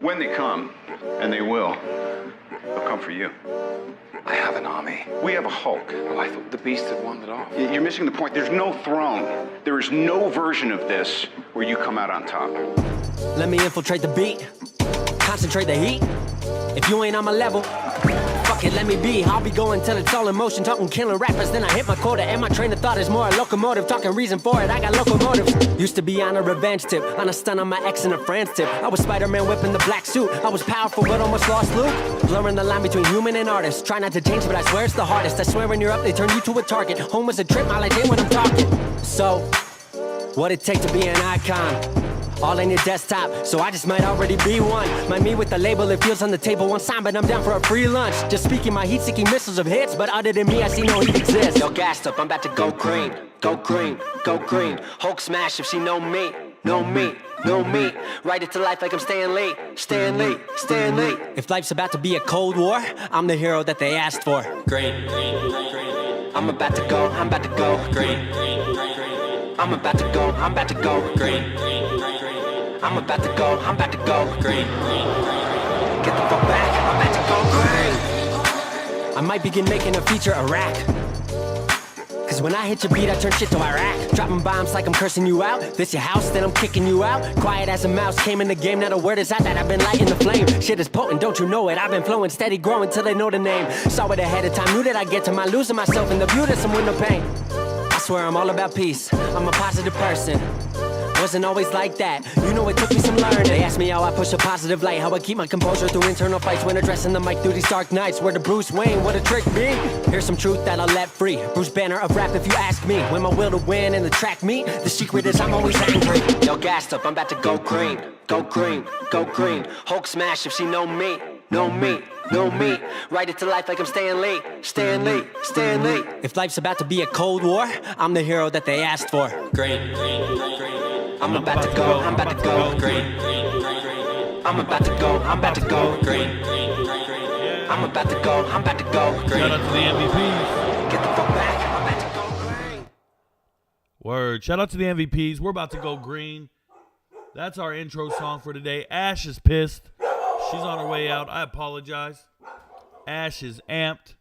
When they come, and they will, they'll come for you. I have an army. We have a Hulk. Oh, I thought the beast had wandered off. You're missing the point. There's no throne. There is no version of this where you come out on top. Let me infiltrate the beat, concentrate the heat. If you ain't on my level, fuck it, let me be. I'll be going till it's all in motion, talking killing rappers. Then I hit my quota, and my train of thought is more a locomotive. Talking reason for it, I got locomotives. Used to be on a revenge tip, on a stun on my ex in a France tip. I was Spider-Man whipping the black suit. I was powerful, but almost lost Luke. Blurring the line between human and artist. Try not to change, but I swear it's the hardest. I swear when you're up, they turn you to a target. Home was a trip, I like it when I'm talking. So, what it take to be an icon? All in your desktop, so I just might already be one. My me with the label, it feels on the table one sign, but I'm down for a free lunch. Just speaking my heat-seeking missiles of hits, but other than me, I see no heat exist. Yo, gassed up, I'm about to go green, go green, go green. Hulk smash if she know me, know me, know me. Write it to life like I'm Stan Lee, Stan Lee, Stan Lee. If life's about to be a Cold War, I'm the hero that they asked for. Green, green, green. I'm about to go green, green, green. I'm about to go green, green, green. I'm about to go green. Get the fuck back, I'm about to go green. I might begin making a feature Iraq. Cause when I hit your beat, I turn shit to Iraq. Dropping bombs like I'm cursing you out. This your house, then I'm kicking you out. Quiet as a mouse, came in the game, not a word is out that I've been lighting the flame. Shit is potent, don't you know it? I've been flowing, steady growing till they know the name. Saw it ahead of time, knew that I'd get to my losing myself in the view to some window pane. I swear I'm all about peace, I'm a positive person. Wasn't always like that, you know it took me some learning. They asked me how I push a positive light, how I keep my composure through internal fights when addressing the mic through these dark nights. Where the Bruce Wayne, what a trick me. Here's some truth that I'll let free. Bruce Banner of rap if you ask me. When my will to win and the track meet, the secret is I'm always angry. Yo, gassed up, I'm about to go green, go green, go green. Hulk smash if she know me, know me, know me. Write it to life like I'm Stan Lee, Stan Lee, Stan Lee. If life's about to be a Cold War, I'm the hero that they asked for. Green, green, green. I'm about to go green. I'm about to go green. I'm about to go green. Shout out to the MVPs. Get the fuck back, I'm about to go green. Word. Shout out to the MVPs. We're about to go green. That's our intro song for today. Ash is pissed. She's on her way out. I apologize. Ash is amped.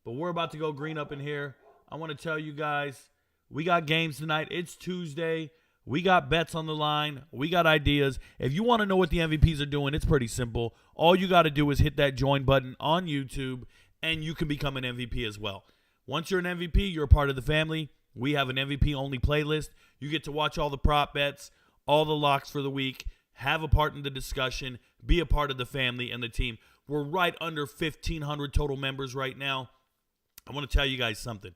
But we're about to go green up in here. I want to tell you guys, we got games tonight. It's Tuesday. We got bets on the line. We got ideas. If you want to know what the MVPs are doing, it's pretty simple. All you got to do is hit that join button on YouTube, and you can become an MVP as well. Once you're an MVP, you're a part of the family. We have an MVP-only playlist. You get to watch all the prop bets, all the locks for the week, have a part in the discussion, be a part of the family and the team. We're right under 1,500 total members right now. I want to tell you guys something.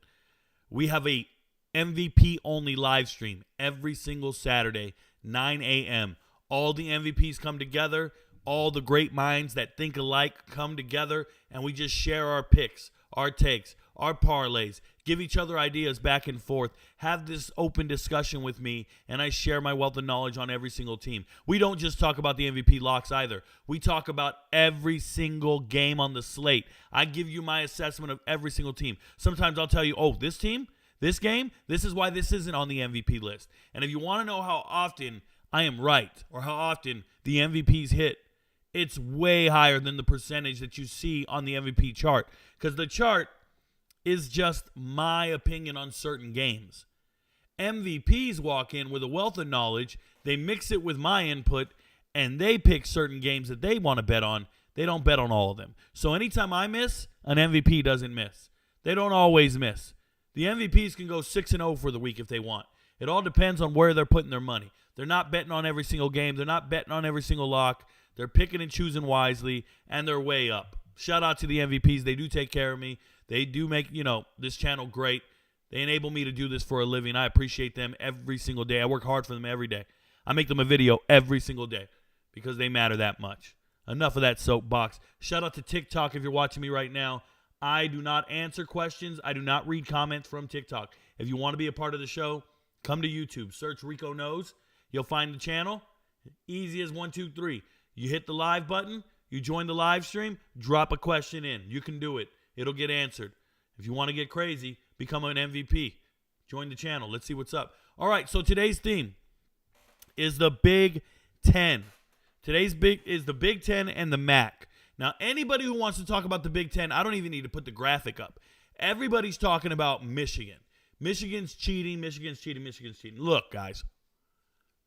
We have a MVP only live stream every single Saturday, 9 a.m. All the MVPs come together. All the great minds that think alike come together, and we just share our picks, our takes, our parlays, give each other ideas back and forth, have this open discussion with me, and I share my wealth of knowledge on every single team. We don't just talk about the MVP locks either. We talk about every single game on the slate. I give you my assessment of every single team. Sometimes I'll tell you, oh, this team, this game, this is why this isn't on the MVP list. And if you want to know how often I am right or how often the MVPs hit, it's way higher than the percentage that you see on the MVP chart. Because the chart is just my opinion on certain games. MVPs walk in with a wealth of knowledge. They mix it with my input, and they pick certain games that they want to bet on. They don't bet on all of them. So anytime I miss, an MVP doesn't miss. They don't always miss. The MVPs can go 6-0 for the week if they want. It all depends on where they're putting their money. They're not betting on every single game. They're not betting on every single lock. They're picking and choosing wisely, and they're way up. Shout out to the MVPs. They do take care of me. They do make, this channel great. They enable me to do this for a living. I appreciate them every single day. I work hard for them every day. I make them a video every single day because they matter that much. Enough of that soapbox. Shout out to TikTok if you're watching me right now. I do not answer questions. I do not read comments from TikTok. If you want to be a part of the show, come to YouTube. Search Rico Knows. You'll find the channel. Easy as 1, 2, 3. You hit the live button. You join the live stream. Drop a question in. You can do it. It'll get answered. If you want to get crazy, become an MVP. Join the channel. Let's see what's up. All right, so today's theme is the Big Ten. Today's big is the Big Ten and the MAC. Now, anybody who wants to talk about the Big Ten, I don't even need to put the graphic up. Everybody's talking about Michigan. Michigan's cheating, Michigan's cheating, Michigan's cheating. Look, guys,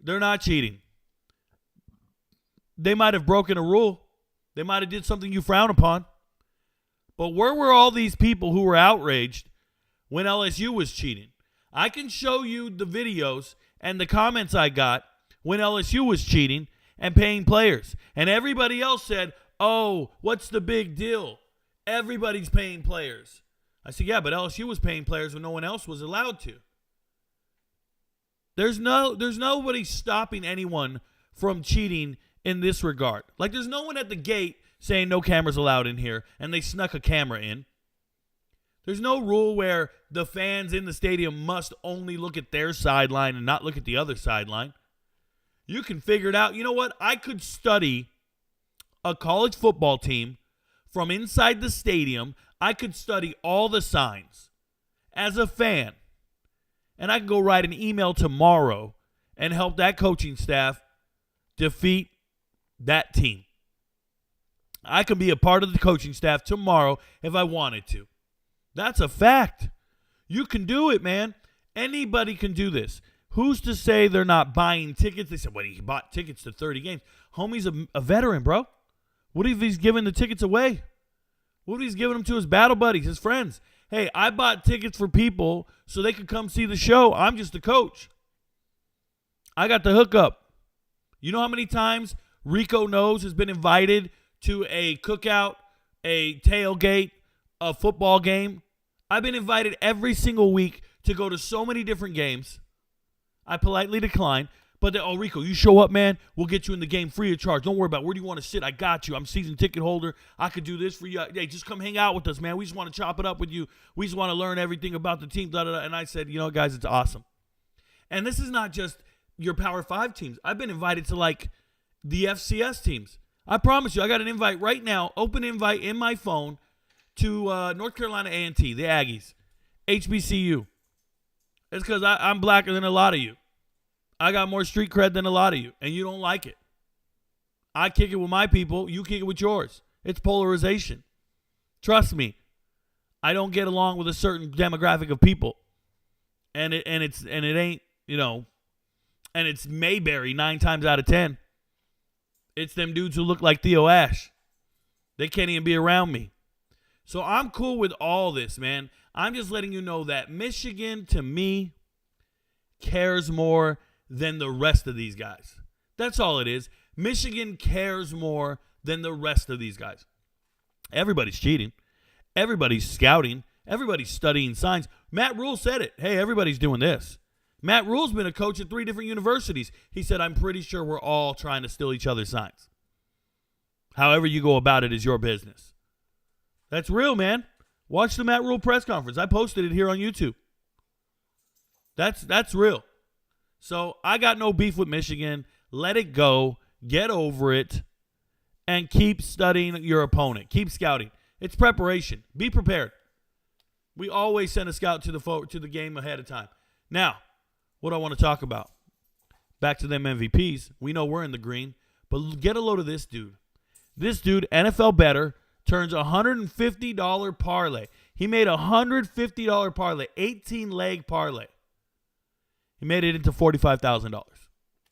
they're not cheating. They might have broken a rule. They might have did something you frown upon. But where were all these people who were outraged when LSU was cheating? I can show you the videos and the comments I got when LSU was cheating and paying players. And everybody else said, oh, what's the big deal? Everybody's paying players. I said, yeah, but LSU was paying players when no one else was allowed to. There's nobody stopping anyone from cheating in this regard. Like, there's no one at the gate saying no cameras allowed in here, and they snuck a camera in. There's no rule where the fans in the stadium must only look at their sideline and not look at the other sideline. You can figure it out. You know what? I could study a college football team from inside the stadium. I could study all the signs as a fan. And I can go write an email tomorrow and help that coaching staff defeat that team. I can be a part of the coaching staff tomorrow if I wanted to. That's a fact. You can do it, man. Anybody can do this. Who's to say they're not buying tickets? They said, well, he bought tickets to 30 games. Homie's a veteran, bro. What if he's giving the tickets away? What if he's giving them to his battle buddies, his friends? Hey, I bought tickets for people so they could come see the show. I'm just a coach. I got the hookup. You know how many times Rico Knows has been invited to a cookout, a tailgate, a football game? I've been invited every single week to go to so many different games. I politely decline. But, oh, Rico, you show up, man. We'll get you in the game free of charge. Don't worry about where do you want to sit. I got you. I'm season ticket holder. I could do this for you. Hey, just come hang out with us, man. We just want to chop it up with you. We just want to learn everything about the team. Da, da, da. And I said, you know, guys, it's awesome. And this is not just your Power 5 teams. I've been invited to, like, the FCS teams. I promise you, I got an invite right now, open invite in my phone to North Carolina A&T, the Aggies, HBCU. It's because I'm blacker than a lot of you. I got more street cred than a lot of you, and you don't like it. I kick it with my people. You kick it with yours. It's polarization. Trust me, I don't get along with a certain demographic of people, and it ain't, you know, and it's Mayberry 9 times out of 10. It's them dudes who look like Theo Ash. They can't even be around me. So I'm cool with all this, man. I'm just letting you know that Michigan, to me, cares more than the rest of these guys. That's all it is. Michigan cares more than the rest of these guys. Everybody's cheating. Everybody's scouting. Everybody's studying signs. Matt Rule said it. Hey, everybody's doing this. Matt Rule's been a coach at 3 different universities. He said, I'm pretty sure we're all trying to steal each other's signs. However you go about it is your business. That's real, man. Watch the Matt Rule press conference. I posted it here on YouTube. That's real. So I got no beef with Michigan. Let it go. Get over it. And keep studying your opponent. Keep scouting. It's preparation. Be prepared. We always send a scout to the game ahead of time. Now, what I want to talk about. Back to them MVPs. We know we're in the green. But get a load of this dude. This dude, NFL Better, turns $150 parlay. He made a $150 parlay, 18-leg parlay. He made it into $45,000.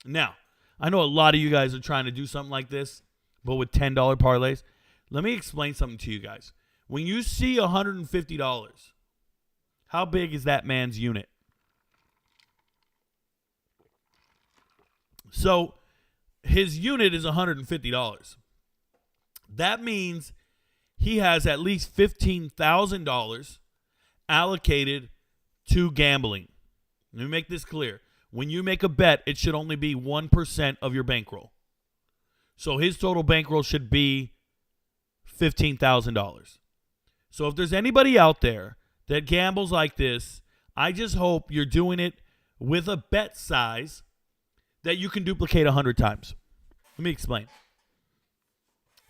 Now, I know a lot of you guys are trying to do something like this, but with $10 parlays. Let me explain something to you guys. When you see $150, how big is that man's unit? So, his unit is $150. That means he has at least $15,000 allocated to gambling. Let me make this clear. When you make a bet, it should only be 1% of your bankroll. So his total bankroll should be $15,000. So if there's anybody out there that gambles like this, I just hope you're doing it with a bet size that you can duplicate 100 times. Let me explain.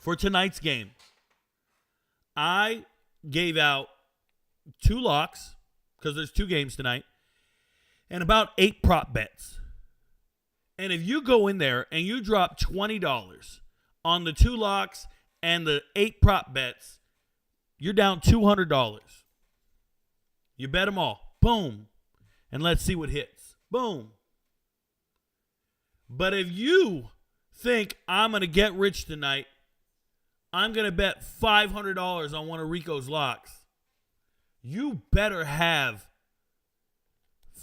For tonight's game, I gave out 2 locks, because there's 2 games tonight, and about 8 prop bets. And if you go in there and you drop $20 on the 2 locks and the 8 prop bets, you're down $200. You bet them all. Boom. And let's see what hits. Boom. But if you think I'm going to get rich tonight, I'm going to bet $500 on one of Rico's locks, you better have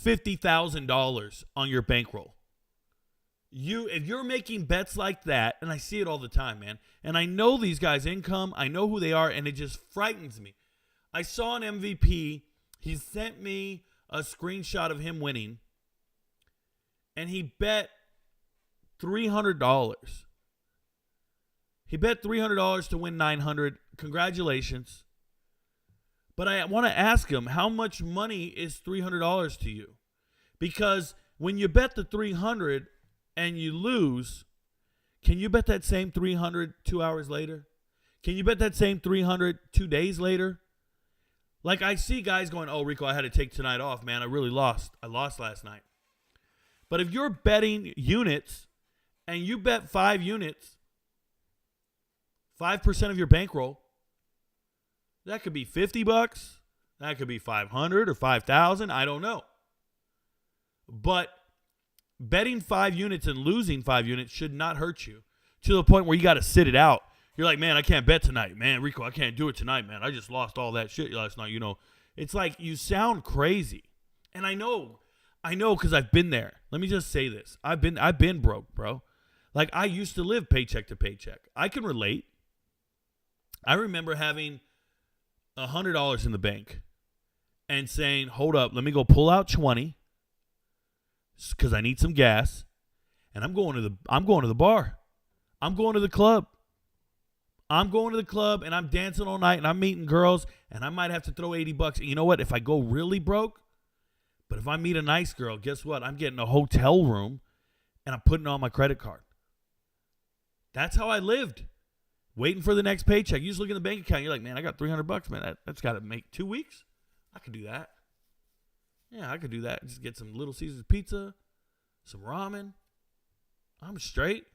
$50,000 on your bankroll. If you're making bets like that, and I see it all the time, man, and I know these guys' income, I know who they are, and it just frightens me. I saw an MVP. He sent me a screenshot of him winning, and he bet $300. He bet $300 to win $900. Congratulations. But I want to ask him, how much money is $300 to you? Because when you bet the $300 and you lose, can you bet that same $300 2 hours later? Can you bet that same $300 2 days later? Like, I see guys going, oh, Rico, I had to take tonight off, man. I really lost. I lost last night. But if you're betting units and you bet 5 units, 5% of your bankroll, that could be $50. That could be $500 or $5,000. I don't know. But betting 5 units and losing 5 units should not hurt you to the point where you got to sit it out. You're like, man, I can't bet tonight. Man, Rico, I can't do it tonight, man. I just lost all that shit last night, you know. It's like you sound crazy. And I know because I've been there. Let me just say this. I've been broke, bro. Like, I used to live paycheck to paycheck. I can relate. I remember having $100 in the bank and saying, hold up, let me go pull out 20 because I need some gas, and I'm going to the bar. I'm going to the club. I'm going to the club, and I'm dancing all night, and I'm meeting girls, and I might have to throw $80. And you know what? If I go really broke, but if I meet a nice girl, guess what? I'm getting a hotel room, and I'm putting it on my credit card. That's how I lived. Waiting for the next paycheck. You just look in the bank account. You're like, man, I got $300, man. That's got to make 2 weeks. I could do that. Yeah, I could do that. Just get some Little Caesars pizza, some ramen. I'm straight.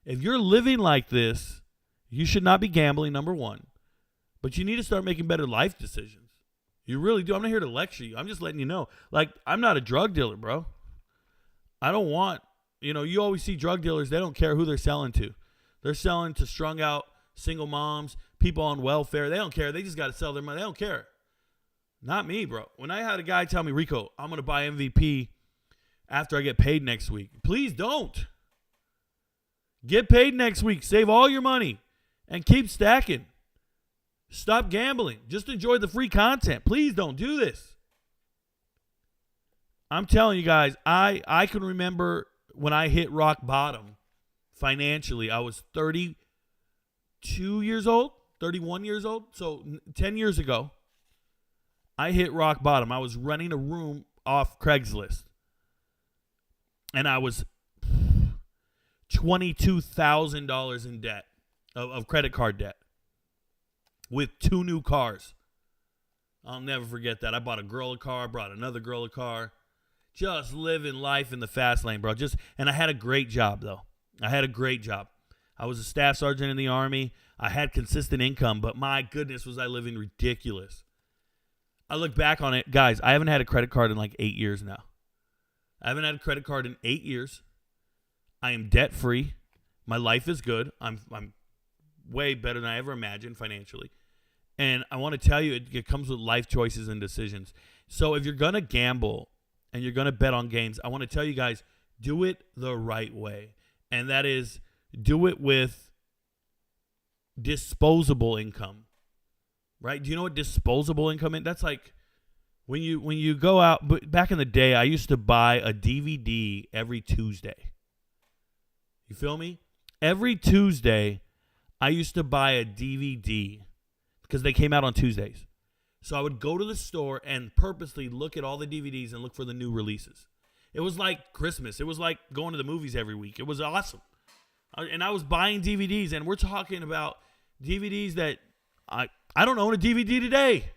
If you're living like this, you should not be gambling, number one. But you need to start making better life decisions. You really do. I'm not here to lecture you. I'm just letting you know. Like, I'm not a drug dealer, bro. I don't want, you always see drug dealers, they don't care who they're selling to. They're selling to strung out single moms, people on welfare. They don't care. They just got to sell their money. They don't care. Not me, bro. When I had a guy tell me, Rico, I'm going to buy MVP after I get paid next week. Please don't. Get paid next week. Save all your money and keep stacking. Stop gambling. Just enjoy the free content. Please don't do this. I'm telling you guys, I can remember when I hit rock bottom financially. I was 32 years old, 31 years old. So 10 years ago, I hit rock bottom. I was renting a room off Craigslist. And I was $22,000 in debt, of credit card debt, with 2 new cars. I'll never forget that. I bought a girl a car, brought another girl a car. Just living life in the fast lane, bro. And I had a great job, though. I had a great job. I was a staff sergeant in the Army. I had consistent income, but my goodness, was I living ridiculous. I look back on it. Guys, I haven't had a credit card in like 8 years now. I haven't had a credit card in 8 years. I am debt-free. My life is good. I'm way better than I ever imagined financially. And I want to tell you, it comes with life choices and decisions. So if you're going to gamble and you're going to bet on games, I want to tell you guys, do it the right way. And that is, do it with disposable income, right? Do you know what disposable income is? That's like when you go out. But back in the day, I used to buy a DVD every Tuesday. You feel me? Every Tuesday, I used to buy a DVD because they came out on Tuesdays. So I would go to the store and purposely look at all the DVDs and look for the new releases. It was like Christmas. It was like going to the movies every week. It was awesome. And I was buying DVDs, and we're talking about DVDs that I don't own a DVD today.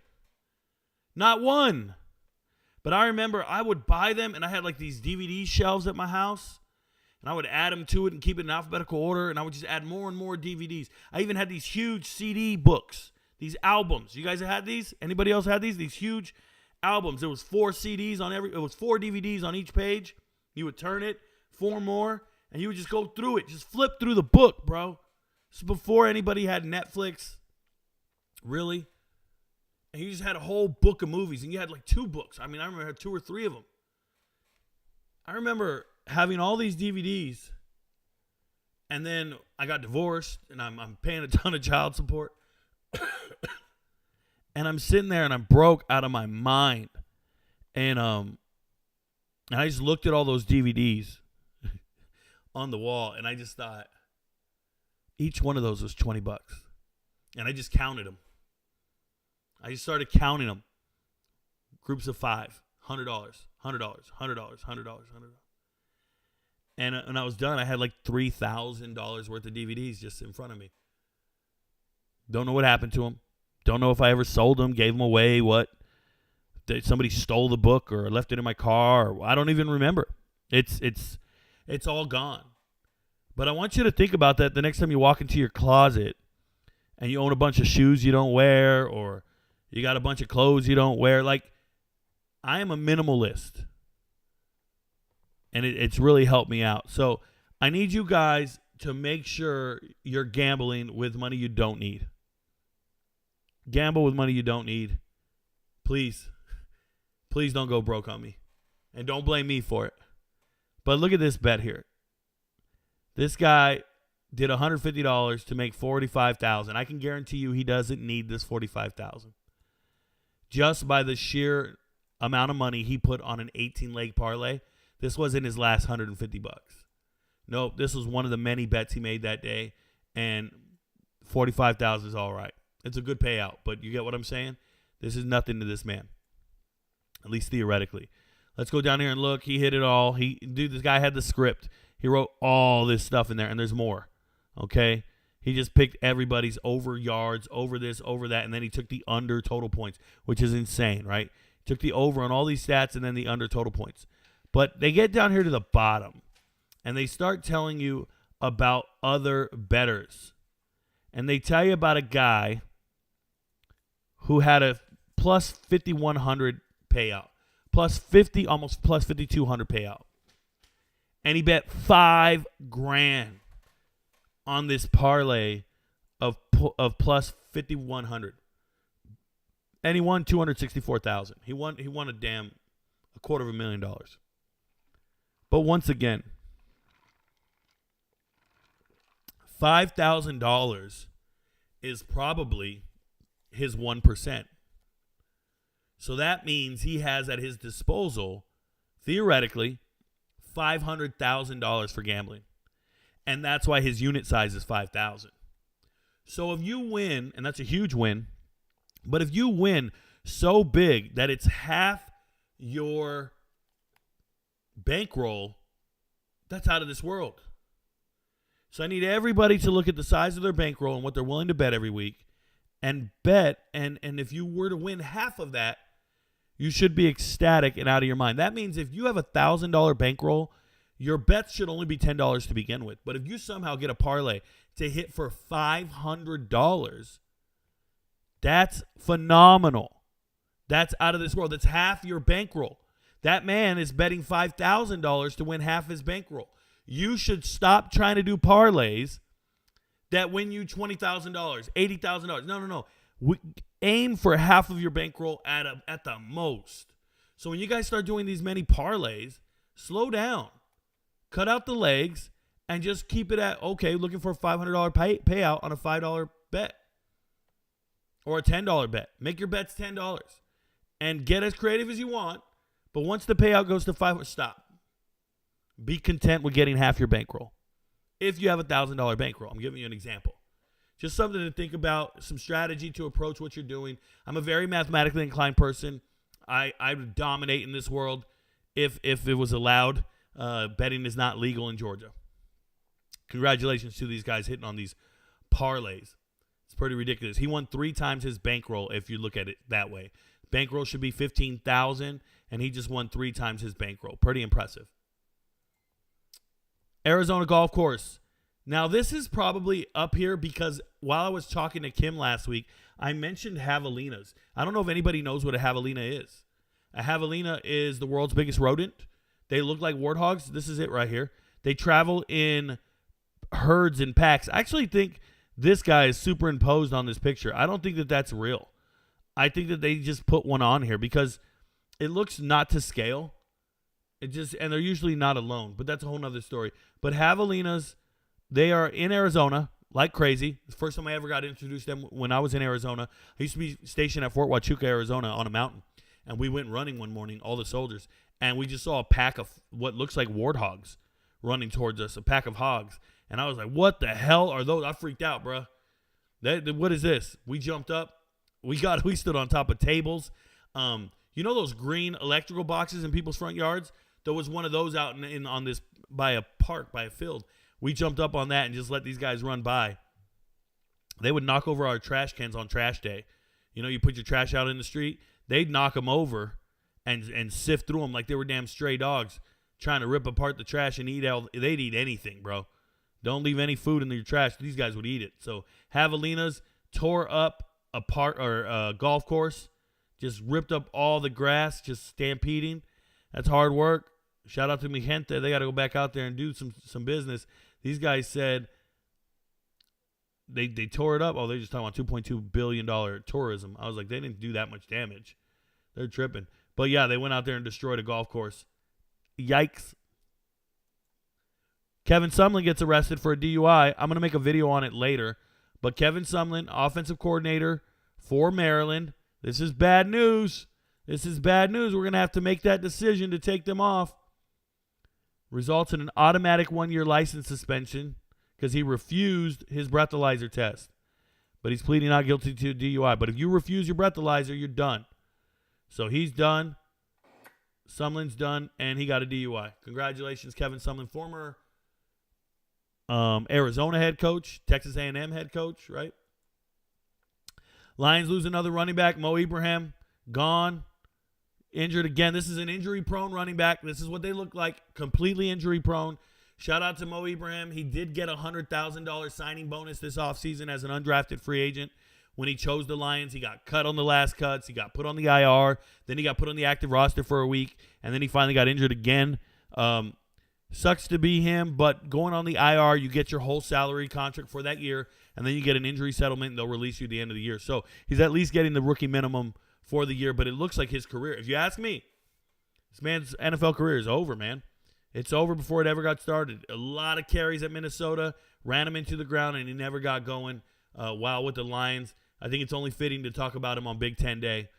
Not one. But I remember I would buy them, and I had like these DVD shelves at my house, And I would add them to it and keep it in alphabetical order, and I would just add more and more DVDs. I even had these huge CD books, these albums. You guys have had these? Anybody else had these? These huge albums. There was 4 CDs on it was 4 DVDs on each page. You would turn it, 4 more, and you would just go through it. Just flip through the book, bro. This is before anybody had Netflix. Really? And you just had a whole book of movies, and you had like 2 books. I mean, I remember I had 2 or 3 of them. I remember having all these DVDs, and then I got divorced, and I'm paying a ton of child support. And I'm sitting there, and I'm broke out of my mind. And I just looked at all those DVDs on the wall, and I just thought, each one of those was $20. And I just counted them. I just started counting them. Groups of 5, $100, $100. And when I was done, I had like $3,000 worth of DVDs just in front of me. Don't know what happened to them. Don't know if I ever sold them, gave them away, what. Somebody stole the book or left it in my car. Or I don't even remember. It's all gone. But I want you to think about that the next time you walk into your closet and you own a bunch of shoes you don't wear, or you got a bunch of clothes you don't wear. Like, I am a minimalist, and it's really helped me out. So I need you guys to make sure you're gambling with money you don't need. Gamble with money you don't need. Please. Please don't go broke on me. And don't blame me for it. But look at this bet here. This guy did $150 to make $45,000. I can guarantee you he doesn't need this $45,000. Just by the sheer amount of money he put on an 18-leg parlay, this wasn't his last $150. Nope, this was one of the many bets he made that day, and $45,000 is all right. It's a good payout, but you get what I'm saying? This is nothing to this man, at least theoretically. Let's go down here and look. He hit it all. This guy had the script. He wrote all this stuff in there, and there's more, okay? He just picked everybody's over yards, over this, over that, and then he took the under total points, which is insane, right? He took the over on all these stats and then the under total points. But they get down here to the bottom, and they start telling you about other bettors. And they tell you about a guy who had a plus 5,100 payout, plus 50, almost plus 5,200 payout. And he bet $5,000 on this parlay of plus 5,100. And he won $264,000. He won a $250,000. But once again, $5,000 is probably his 1%. So that means he has at his disposal, theoretically, $500,000 for gambling. And that's why his unit size is 5,000. So if you win, and that's a huge win, but if you win so big that it's half your bankroll, that's out of this world. So I need everybody to look at the size of their bankroll and what they're willing to bet every week and bet. And if you were to win half of that, you should be ecstatic and out of your mind. That means if you have a $1,000 bankroll, your bets should only be $10 to begin with. But if you somehow get a parlay to hit for $500, that's phenomenal. That's out of this world. That's half your bankroll. That man is betting $5,000 to win half his bankroll. You should stop trying to do parlays that win you $20,000, $80,000. No. Aim for half of your bankroll at the most. So when you guys start doing these many parlays, slow down. Cut out the legs and just keep it at, okay, looking for a $500 payout on a $5 bet or a $10 bet. Make your bets $10 and get as creative as you want. But once the payout goes to $500, stop. Be content with getting half your bankroll. If you have a $1,000 bankroll, I'm giving you an example. Just something to think about, some strategy to approach what you're doing. I'm a very mathematically inclined person. I would dominate in this world if it was allowed. Betting is not legal in Georgia. Congratulations to these guys hitting on these parlays. It's pretty ridiculous. He won 3 times his bankroll if you look at it that way. Bankroll should be $15,000, and he just won 3 times his bankroll. Pretty impressive. Arizona golf course. Now, this is probably up here because while I was talking to Kim last week, I mentioned javelinas. I don't know if anybody knows what a javelina is. A javelina is the world's biggest rodent. They look like warthogs. This is it right here. They travel in herds and packs. I actually think this guy is superimposed on this picture. I don't think that that's real. I think that they just put one on here because it looks not to scale. And they're usually not alone, but that's a whole nother story. But javelinas, they are in Arizona like crazy. The first time I ever got introduced to them when I was in Arizona, I used to be stationed at Fort Huachuca, Arizona on a mountain. And we went running one morning, all the soldiers, and we just saw a pack of what looks like warthogs running towards us, a pack of hogs. And I was like, what the hell are those? I freaked out, bro. What is this? We jumped up. We stood on top of tables. You know those green electrical boxes in people's front yards? There was one of those out on this by a park, by a field. We jumped up on that and just let these guys run by. They would knock over our trash cans on trash day. You know, you put your trash out in the street. They'd knock them over and sift through them like they were damn stray dogs trying to rip apart the trash and they'd eat anything, bro. Don't leave any food in your trash. These guys would eat it. So javelinas tore up a golf course, just ripped up all the grass, just stampeding. That's hard work. Shout out to mi gente. They got to go back out there and do some business. These guys said they tore it up. Oh, they're just talking about $2.2 billion tourism. I was like, they didn't do that much damage. They're tripping. But, yeah, they went out there and destroyed a golf course. Yikes. Kevin Sumlin gets arrested for a DUI. I'm going to make a video on it later. But Kevin Sumlin, offensive coordinator for Maryland. This is bad news. This is bad news. We're going to have to make that decision to take them off. Results in an automatic 1-year license suspension because he refused his breathalyzer test. But he's pleading not guilty to DUI. But if you refuse your breathalyzer, you're done. So he's done. Sumlin's done, and he got a DUI. Congratulations, Kevin Sumlin, former Arizona head coach, Texas A&M head coach, right? Lions lose another running back, Mo Ibrahim, gone. Injured again. This is an injury-prone running back. This is what they look like, completely injury-prone. Shout out to Mo Ibrahim. He did get a $100,000 signing bonus this offseason as an undrafted free agent. When he chose the Lions, he got cut on the last cuts. He got put on the IR. Then he got put on the active roster for a week. And then he finally got injured again. Sucks to be him, but going on the IR, you get your whole salary contract for that year, and then you get an injury settlement, and they'll release you at the end of the year. So he's at least getting the rookie minimum for the year, but it looks like his career, if you ask me, this man's NFL career is over, man. It's over before it ever got started. A lot of carries at Minnesota, ran him into the ground, and he never got going while with the Lions. I think it's only fitting to talk about him on Big Ten Day.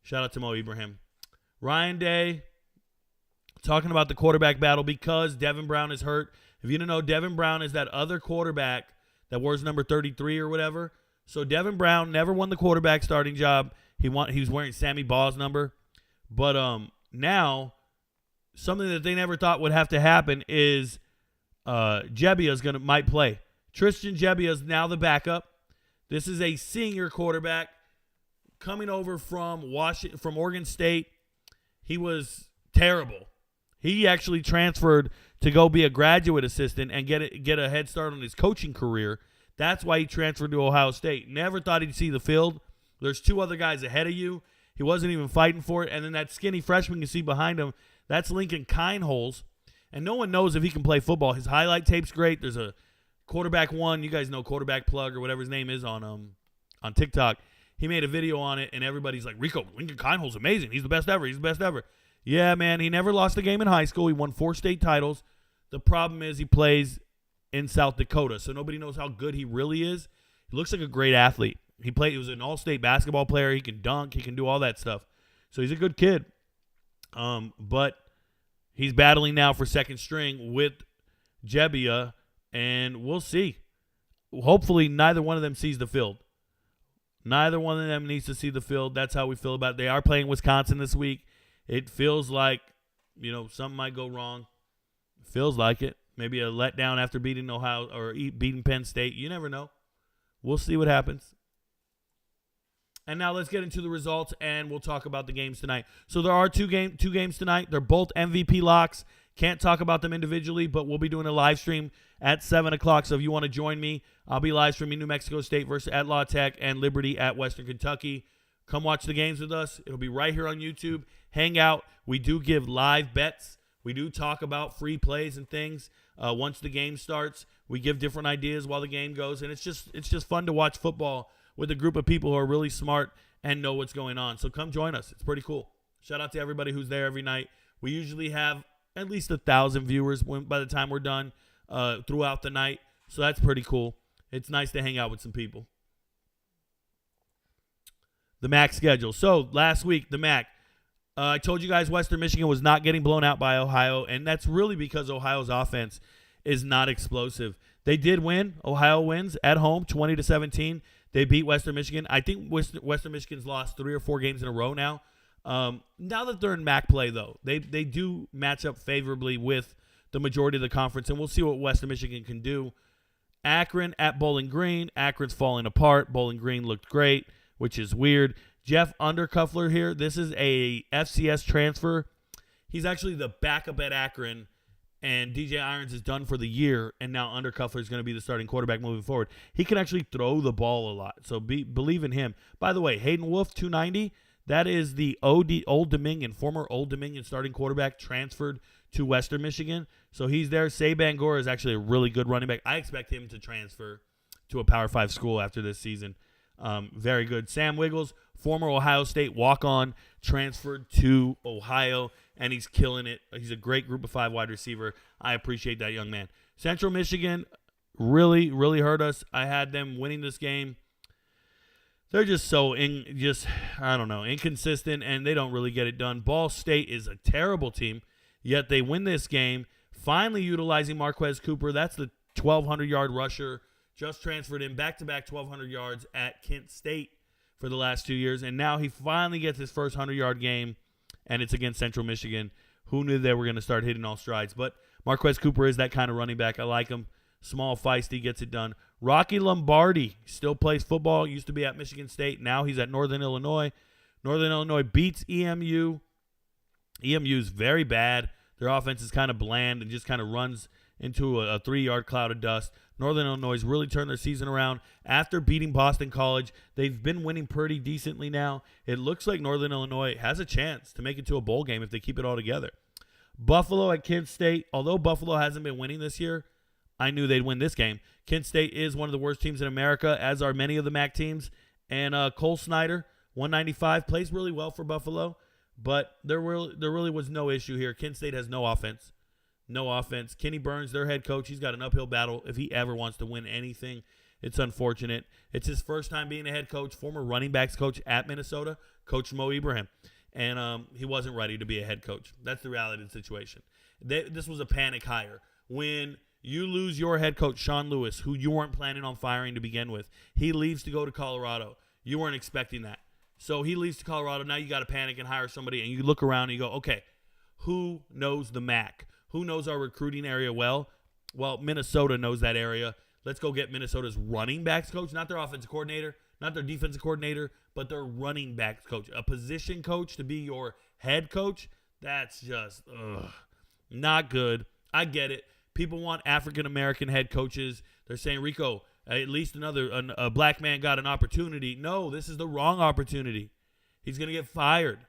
Shout out to Mo Ibrahim. Ryan Day, talking about the quarterback battle because Devin Brown is hurt. If you don't know, Devin Brown is that other quarterback that wears number 33 or whatever. So Devin Brown never won the quarterback starting job. He was wearing Sammy Ball's number. But now, something that they never thought would have to happen is Jebbia might play. Tristan Jebbia is now the backup. This is a senior quarterback coming over from Oregon State. He was terrible. He actually transferred to go be a graduate assistant and get a head start on his coaching career. That's why he transferred to Ohio State. Never thought he'd see the field. There's two other guys ahead of you. He wasn't even fighting for it. And then that skinny freshman you see behind him, that's Lincoln Kineholes. And no one knows if he can play football. His highlight tape's great. There's a quarterback one. You guys know Quarterback Plug or whatever his name is on TikTok. He made a video on it, and everybody's like, Rico, Lincoln Kinehole's amazing. He's the best ever. He's the best ever. Yeah, man, he never lost a game in high school. He won 4 state titles. The problem is he plays in South Dakota, so nobody knows how good he really is. He looks like a great athlete. He was an all-state basketball player. He can dunk. He can do all that stuff. So he's a good kid. But he's battling now for second string with Jebbia, and we'll see. Hopefully neither one of them sees the field. Neither one of them needs to see the field. That's how we feel about it. They are playing Wisconsin this week. It feels like, something might go wrong. Feels like it. Maybe a letdown after beating Ohio or beating Penn State. You never know. We'll see what happens. And now let's get into the results, and we'll talk about the games tonight. So there are two games tonight. They're both MVP locks. Can't talk about them individually, but we'll be doing a live stream at 7 o'clock. So if you want to join me, I'll be live streaming New Mexico State versus at La Tech and Liberty at Western Kentucky. Come watch the games with us. It'll be right here on YouTube. Hang out. We do give live bets. We do talk about free plays and things. Once the game starts, we give different ideas while the game goes, and it's just fun to watch football with a group of people who are really smart and know what's going on. So come join us. It's pretty cool. Shout out to everybody who's there every night. We usually have at least 1,000 viewers by the time we're done throughout the night, so that's pretty cool. It's nice to hang out with some people. The MAC schedule. So last week, the MAC. I told you guys Western Michigan was not getting blown out by Ohio, and that's really because Ohio's offense is not explosive. They did win. Ohio wins at home, 20-17. They beat Western Michigan. I think Western Michigan's lost 3 or 4 games in a row now. Now that they're in MAC play, though, they do match up favorably with the majority of the conference, and we'll see what Western Michigan can do. Akron at Bowling Green. Akron's falling apart. Bowling Green looked great, which is weird. Jeff Undercuffler here. This is a FCS transfer. He's actually the backup at Akron, and DJ Irons is done for the year, and now Undercuffler is going to be the starting quarterback moving forward. He can actually throw the ball a lot, so believe in him. By the way, Hayden Wolf, 290, that is the Old Dominion, former Old Dominion starting quarterback transferred to Western Michigan. So he's there. Saban Gore is actually a really good running back. I expect him to transfer to a Power 5 school after this season. Very good. Sam Wiggles, former Ohio State walk-on, transferred to Ohio, and he's killing it. He's a great Group of 5 wide receiver. I appreciate that young man. Central Michigan really, really hurt us. I had them winning this game. They're just so inconsistent, and they don't really get it done. Ball State is a terrible team, yet they win this game, finally utilizing Marquez Cooper. That's the 1,200-yard rusher. Just transferred in back-to-back 1,200 yards at Kent State for the last 2 years, and now he finally gets his first 100-yard game, and it's against Central Michigan. Who knew they were going to start hitting all strides? But Marquez Cooper is that kind of running back. I like him. Small, feisty, gets it done. Rocky Lombardi still plays football. Used to be at Michigan State. Now he's at Northern Illinois. Northern Illinois beats EMU. EMU's very bad. Their offense is kind of bland and just kind of runs into a 3-yard cloud of dust. Northern Illinois really turned their season around after beating Boston College. They've been winning pretty decently now. It looks like Northern Illinois has a chance to make it to a bowl game if they keep it all together. Buffalo at Kent State. Although Buffalo hasn't been winning this year, I knew they'd win this game. Kent State is one of the worst teams in America, as are many of the MAC teams. And Cole Snyder, 195, plays really well for Buffalo. But there really was no issue here. Kent State has no offense. No offense. Kenny Burns, their head coach, he's got an uphill battle if he ever wants to win anything. It's unfortunate. It's his first time being a head coach, former running backs coach at Minnesota, Coach Mo Ibrahim. And he wasn't ready to be a head coach. That's the reality of the situation. This was a panic hire. When you lose your head coach, Sean Lewis, who you weren't planning on firing to begin with, he leaves to go to Colorado. You weren't expecting that. So he leaves to Colorado. Now you got to panic and hire somebody, and you look around and you go, okay, who knows the MAC? Who knows our recruiting area well? Well, Minnesota knows that area. Let's go get Minnesota's running backs coach, not their offensive coordinator, not their defensive coordinator, but their running backs coach. A position coach to be your head coach, that's just not good. I get it. People want African-American head coaches. They're saying, Rico, at least a black man got an opportunity. No, this is the wrong opportunity. He's going to get fired.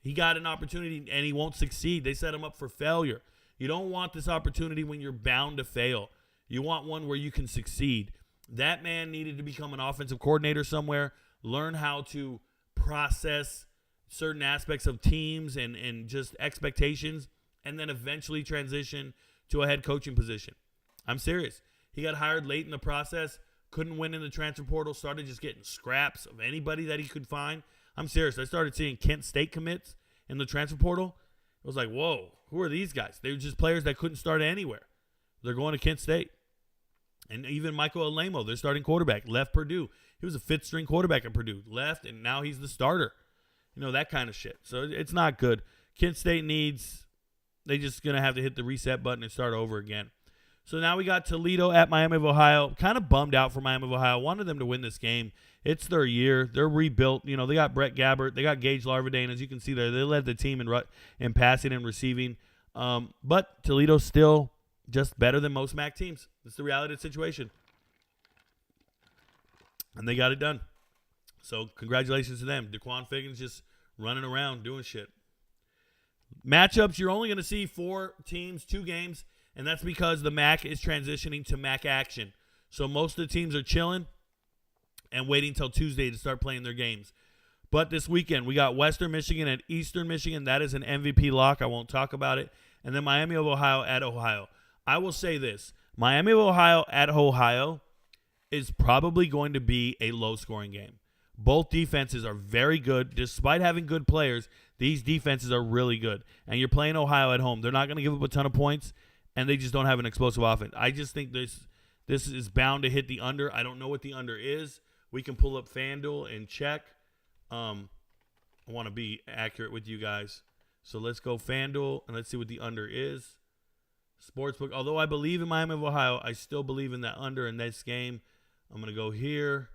He got an opportunity, and he won't succeed. They set him up for failure. You don't want this opportunity when you're bound to fail. You want one where you can succeed. That man needed to become an offensive coordinator somewhere, learn how to process certain aspects of teams and just expectations, and then eventually transition to a head coaching position. I'm serious. He got hired late in the process, couldn't win in the transfer portal, started just getting scraps of anybody that he could find. I'm serious. I started seeing Kent State commits in the transfer portal. It was like, whoa, who are these guys? They were just players that couldn't start anywhere. They're going to Kent State. And even Michael Alamo, their starting quarterback, left Purdue. He was a fifth-string quarterback at Purdue. Left, and now he's the starter. You know, that kind of shit. So it's not good. Kent State they're just going to have to hit the reset button and start over again. So now we got Toledo at Miami of Ohio. Kind of bummed out for Miami of Ohio. Wanted them to win this game. It's their year. They're rebuilt. You know, they got Brett Gabbert. They got Gage Larvadain. As you can see there, they led the team in passing and receiving. But Toledo's still just better than most MAC teams. It's the reality of the situation. And they got it done. So congratulations to them. Daquan Figgins just running around doing shit. Matchups, you're only going to see 4 teams, 2 games, and that's because the MAC is transitioning to MAC action. So most of the teams are chilling and waiting until Tuesday to start playing their games. But this weekend, we got Western Michigan and Eastern Michigan. That is an MVP lock. I won't talk about it. And then Miami of Ohio at Ohio. I will say this. Miami of Ohio at Ohio is probably going to be a low-scoring game. Both defenses are very good. Despite having good players, these defenses are really good. And you're playing Ohio at home. They're not going to give up a ton of points, and they just don't have an explosive offense. I just think this is bound to hit the under. I don't know what the under is. We can pull up FanDuel and check. I want to be accurate with you guys. So let's go FanDuel, and let's see what the under is. Sportsbook. Although I believe in Miami of Ohio, I still believe in that under in this game. I'm going to go here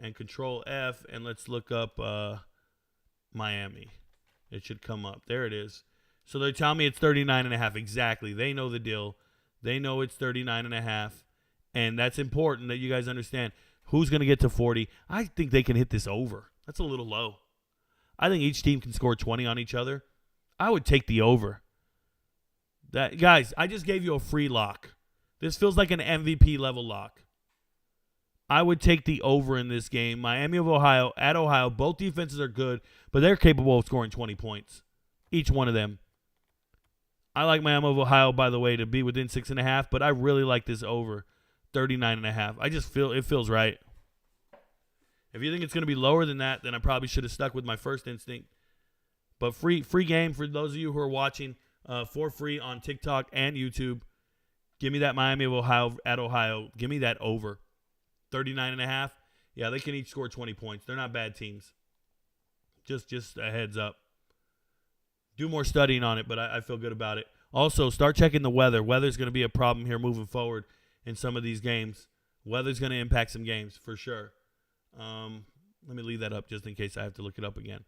and Control F, and let's look up Miami. It should come up. There it is. So they're telling me it's 39.5. Exactly. They know the deal. They know it's 39.5, and that's important that you guys understand. Who's going to get to 40? I think they can hit this over. That's a little low. I think each team can score 20 on each other. I would take the over. Guys, I just gave you a free lock. This feels like an MVP level lock. I would take the over in this game. Miami of Ohio at Ohio. Both defenses are good, but they're capable of scoring 20 points. Each one of them. I like Miami of Ohio, by the way, to be within 6.5, but I really like this over 39.5. I just feel it feels right. If you think it's going to be lower than that, then I probably should have stuck with my first instinct. But free game for those of you who are watching for free on TikTok and YouTube. Give me that Miami of Ohio at Ohio. Give me that over. 39.5. Yeah, they can each score 20 points. They're not bad teams. Just a heads up. Do more studying on it, but I feel good about it. Also, start checking the weather. Weather's going to be a problem here moving forward in some of these games. Weather's going to impact some games for sure. Let me leave that up just in case I have to look it up again.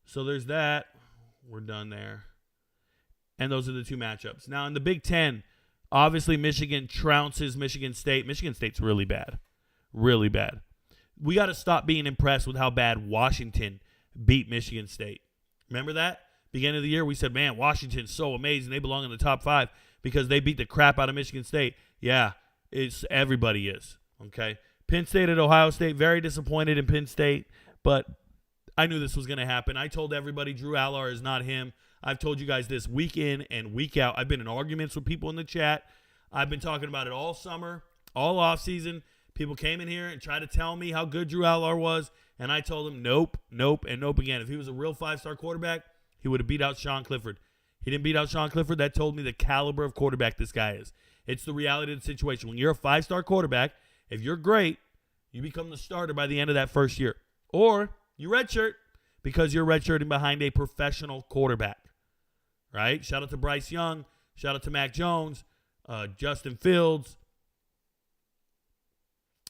So there's that. We're done there. And those are the 2 matchups. Now, in the Big Ten, obviously Michigan trounces Michigan State. Michigan State's really bad. Really bad. We got to stop being impressed with how bad Washington beat Michigan State. Remember that? Beginning of the year, we said, man, Washington's so amazing. They belong in the top 5 because they beat the crap out of Michigan State. Yeah, everybody is. Okay? Penn State at Ohio State, very disappointed in Penn State, but I knew this was going to happen. I told everybody Drew Allar is not him. I've told you guys this week in and week out. I've been in arguments with people in the chat. I've been talking about it all summer, all offseason. People came in here and tried to tell me how good Drew Allar was, and I told them nope, nope, and nope again. If he was a real 5-star quarterback, he would have beat out Sean Clifford. He didn't beat out Sean Clifford. That told me the caliber of quarterback this guy is. It's the reality of the situation. When you're a 5-star quarterback, if you're great, you become the starter by the end of that first year. Or you redshirt because you're redshirting behind a professional quarterback. Right? Shout out to Bryce Young. Shout out to Mac Jones. Justin Fields.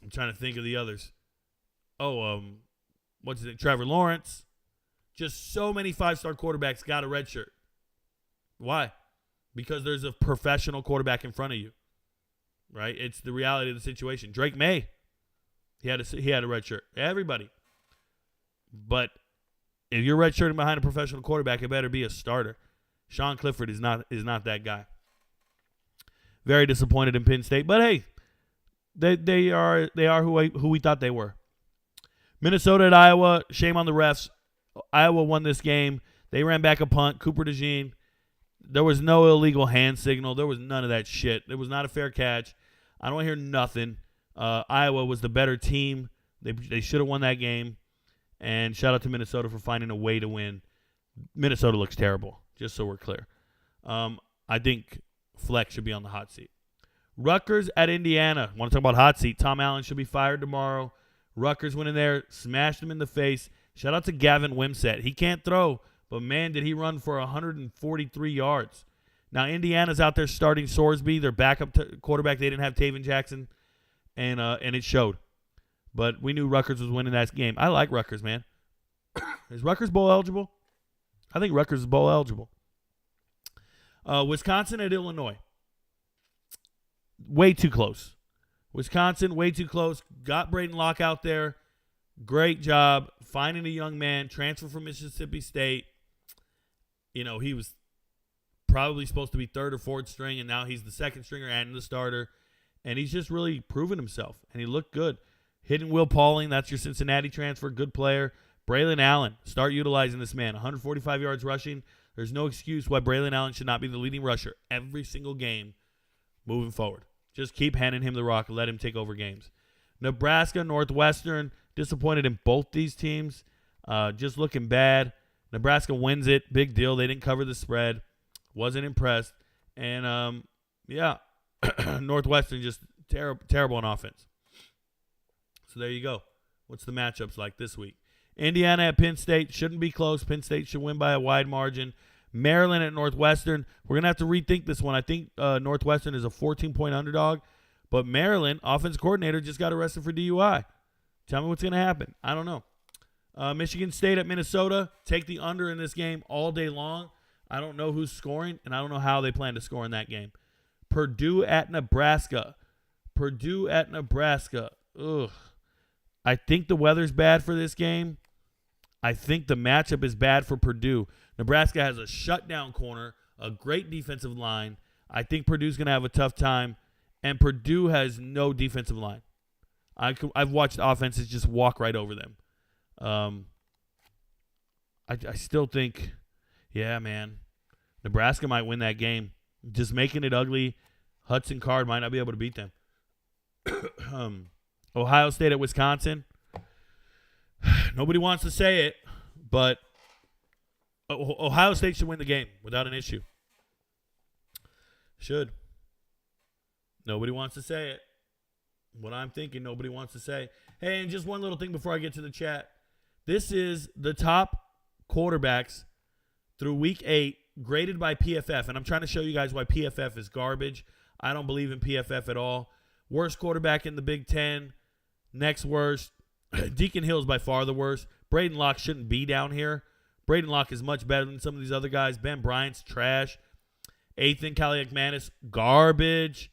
I'm trying to think of the others. What's his name? Trevor Lawrence. Just so many 5-star quarterbacks got a redshirt. Why? Because there's a professional quarterback in front of you. Right? It's the reality of the situation. Drake May. He had a red shirt. Everybody. But if you're redshirting behind a professional quarterback, it better be a starter. Sean Clifford is not that guy. Very disappointed in Penn State, but hey, they are who we thought they were. Minnesota at Iowa. Shame on the refs. Iowa won this game. They ran back a punt. Cooper DeJean. There was no illegal hand signal. There was none of that shit. It was not a fair catch. I don't hear nothing. Iowa was the better team. They should have won that game. And shout out to Minnesota for finding a way to win. Minnesota looks terrible, just so we're clear. I think Fleck should be on the hot seat. Rutgers at Indiana. Want to talk about hot seat? Tom Allen should be fired tomorrow. Rutgers went in there, smashed him in the face. Shout out to Gavin Wimsatt. He can't throw, but man, did he run for 143 yards. Now, Indiana's out there starting Sorsby, their backup quarterback. They didn't have Taven Jackson, and it showed. But we knew Rutgers was winning that game. I like Rutgers, man. Is Rutgers bowl eligible? I think Rutgers is bowl eligible. Wisconsin at Illinois. Way too close. Wisconsin, way too close. Got Braden Locke out there. Great job finding a young man. Transfer from Mississippi State. You know, he was probably supposed to be third or fourth string, and now he's the second stringer and the starter. And he's just really proven himself, and he looked good. Hitting Will Pauling, that's your Cincinnati transfer, good player. Braylon Allen, start utilizing this man. 145 yards rushing. There's no excuse why Braylon Allen should not be the leading rusher every single game moving forward. Just keep handing him the rock and let him take over games. Nebraska, Northwestern, disappointed in both these teams. Just looking bad. Nebraska wins it. Big deal. They didn't cover the spread. Wasn't impressed. And, Northwestern just terrible on offense. So there you go. What's the matchups like this week? Indiana at Penn State. Shouldn't be close. Penn State should win by a wide margin. Maryland at Northwestern. We're going to have to rethink this one. I think Northwestern is a 14-point underdog. But Maryland, offense coordinator, just got arrested for DUI. Tell me what's going to happen. I don't know. Michigan State at Minnesota. Take the under in this game all day long. I don't know who's scoring, and I don't know how they plan to score in that game. Purdue at Nebraska. Purdue at Nebraska. Ugh. I think the weather's bad for this game. I think the matchup is bad for Purdue. Nebraska has a shutdown corner, a great defensive line. I think Purdue's going to have a tough time, and Purdue has no defensive line. I've watched offenses just walk right over them. I still think, yeah, man, Nebraska might win that game. Just making it ugly. Hudson Card might not be able to beat them. Ohio State at Wisconsin. Nobody wants to say it, but Ohio State should win the game without an issue. Should. Nobody wants to say it. What I'm thinking, nobody wants to say. Hey, and just one little thing before I get to the chat. This is the top quarterbacks through week 8 graded by PFF, and I'm trying to show you guys why PFF is garbage. I don't believe in PFF at all. Worst quarterback in the Big Ten. Next worst. Deacon Hill's by far the worst. Braden Locke shouldn't be down here. Braden Locke is much better than some of these other guys. Ben Bryant's trash. Ethan Kaliakmanis, garbage.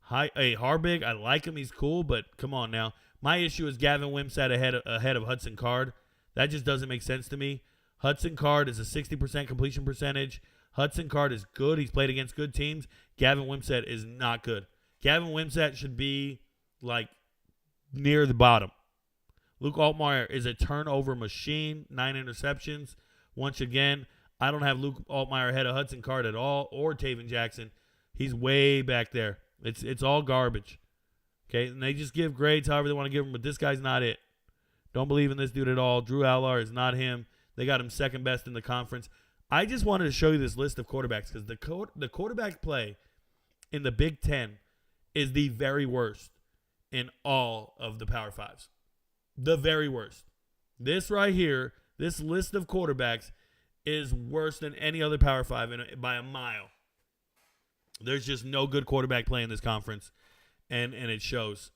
Harbig, I like him. He's cool, but come on now. My issue is Gavin Wimsatt ahead of Hudson Card. That just doesn't make sense to me. Hudson Card is a 60% completion percentage. Hudson Card is good. He's played against good teams. Gavin Wimsatt is not good. Gavin Wimsatt should be, like, near the bottom. Luke Altmaier is a turnover machine. 9 interceptions. Once again, I don't have Luke Altmaier ahead of Hudson Card at all, or Taven Jackson. He's way back there. It's all garbage. Okay, and they just give grades however they want to give them, but this guy's not it. Don't believe in this dude at all. Drew Allar is not him. They got him second best in the conference. I just wanted to show you this list of quarterbacks because the quarterback play in the Big Ten is the very worst in all of the Power Fives. The very worst. This right here, this list of quarterbacks is worse than any other Power Five by a mile. There's just no good quarterback play in this conference, and it shows.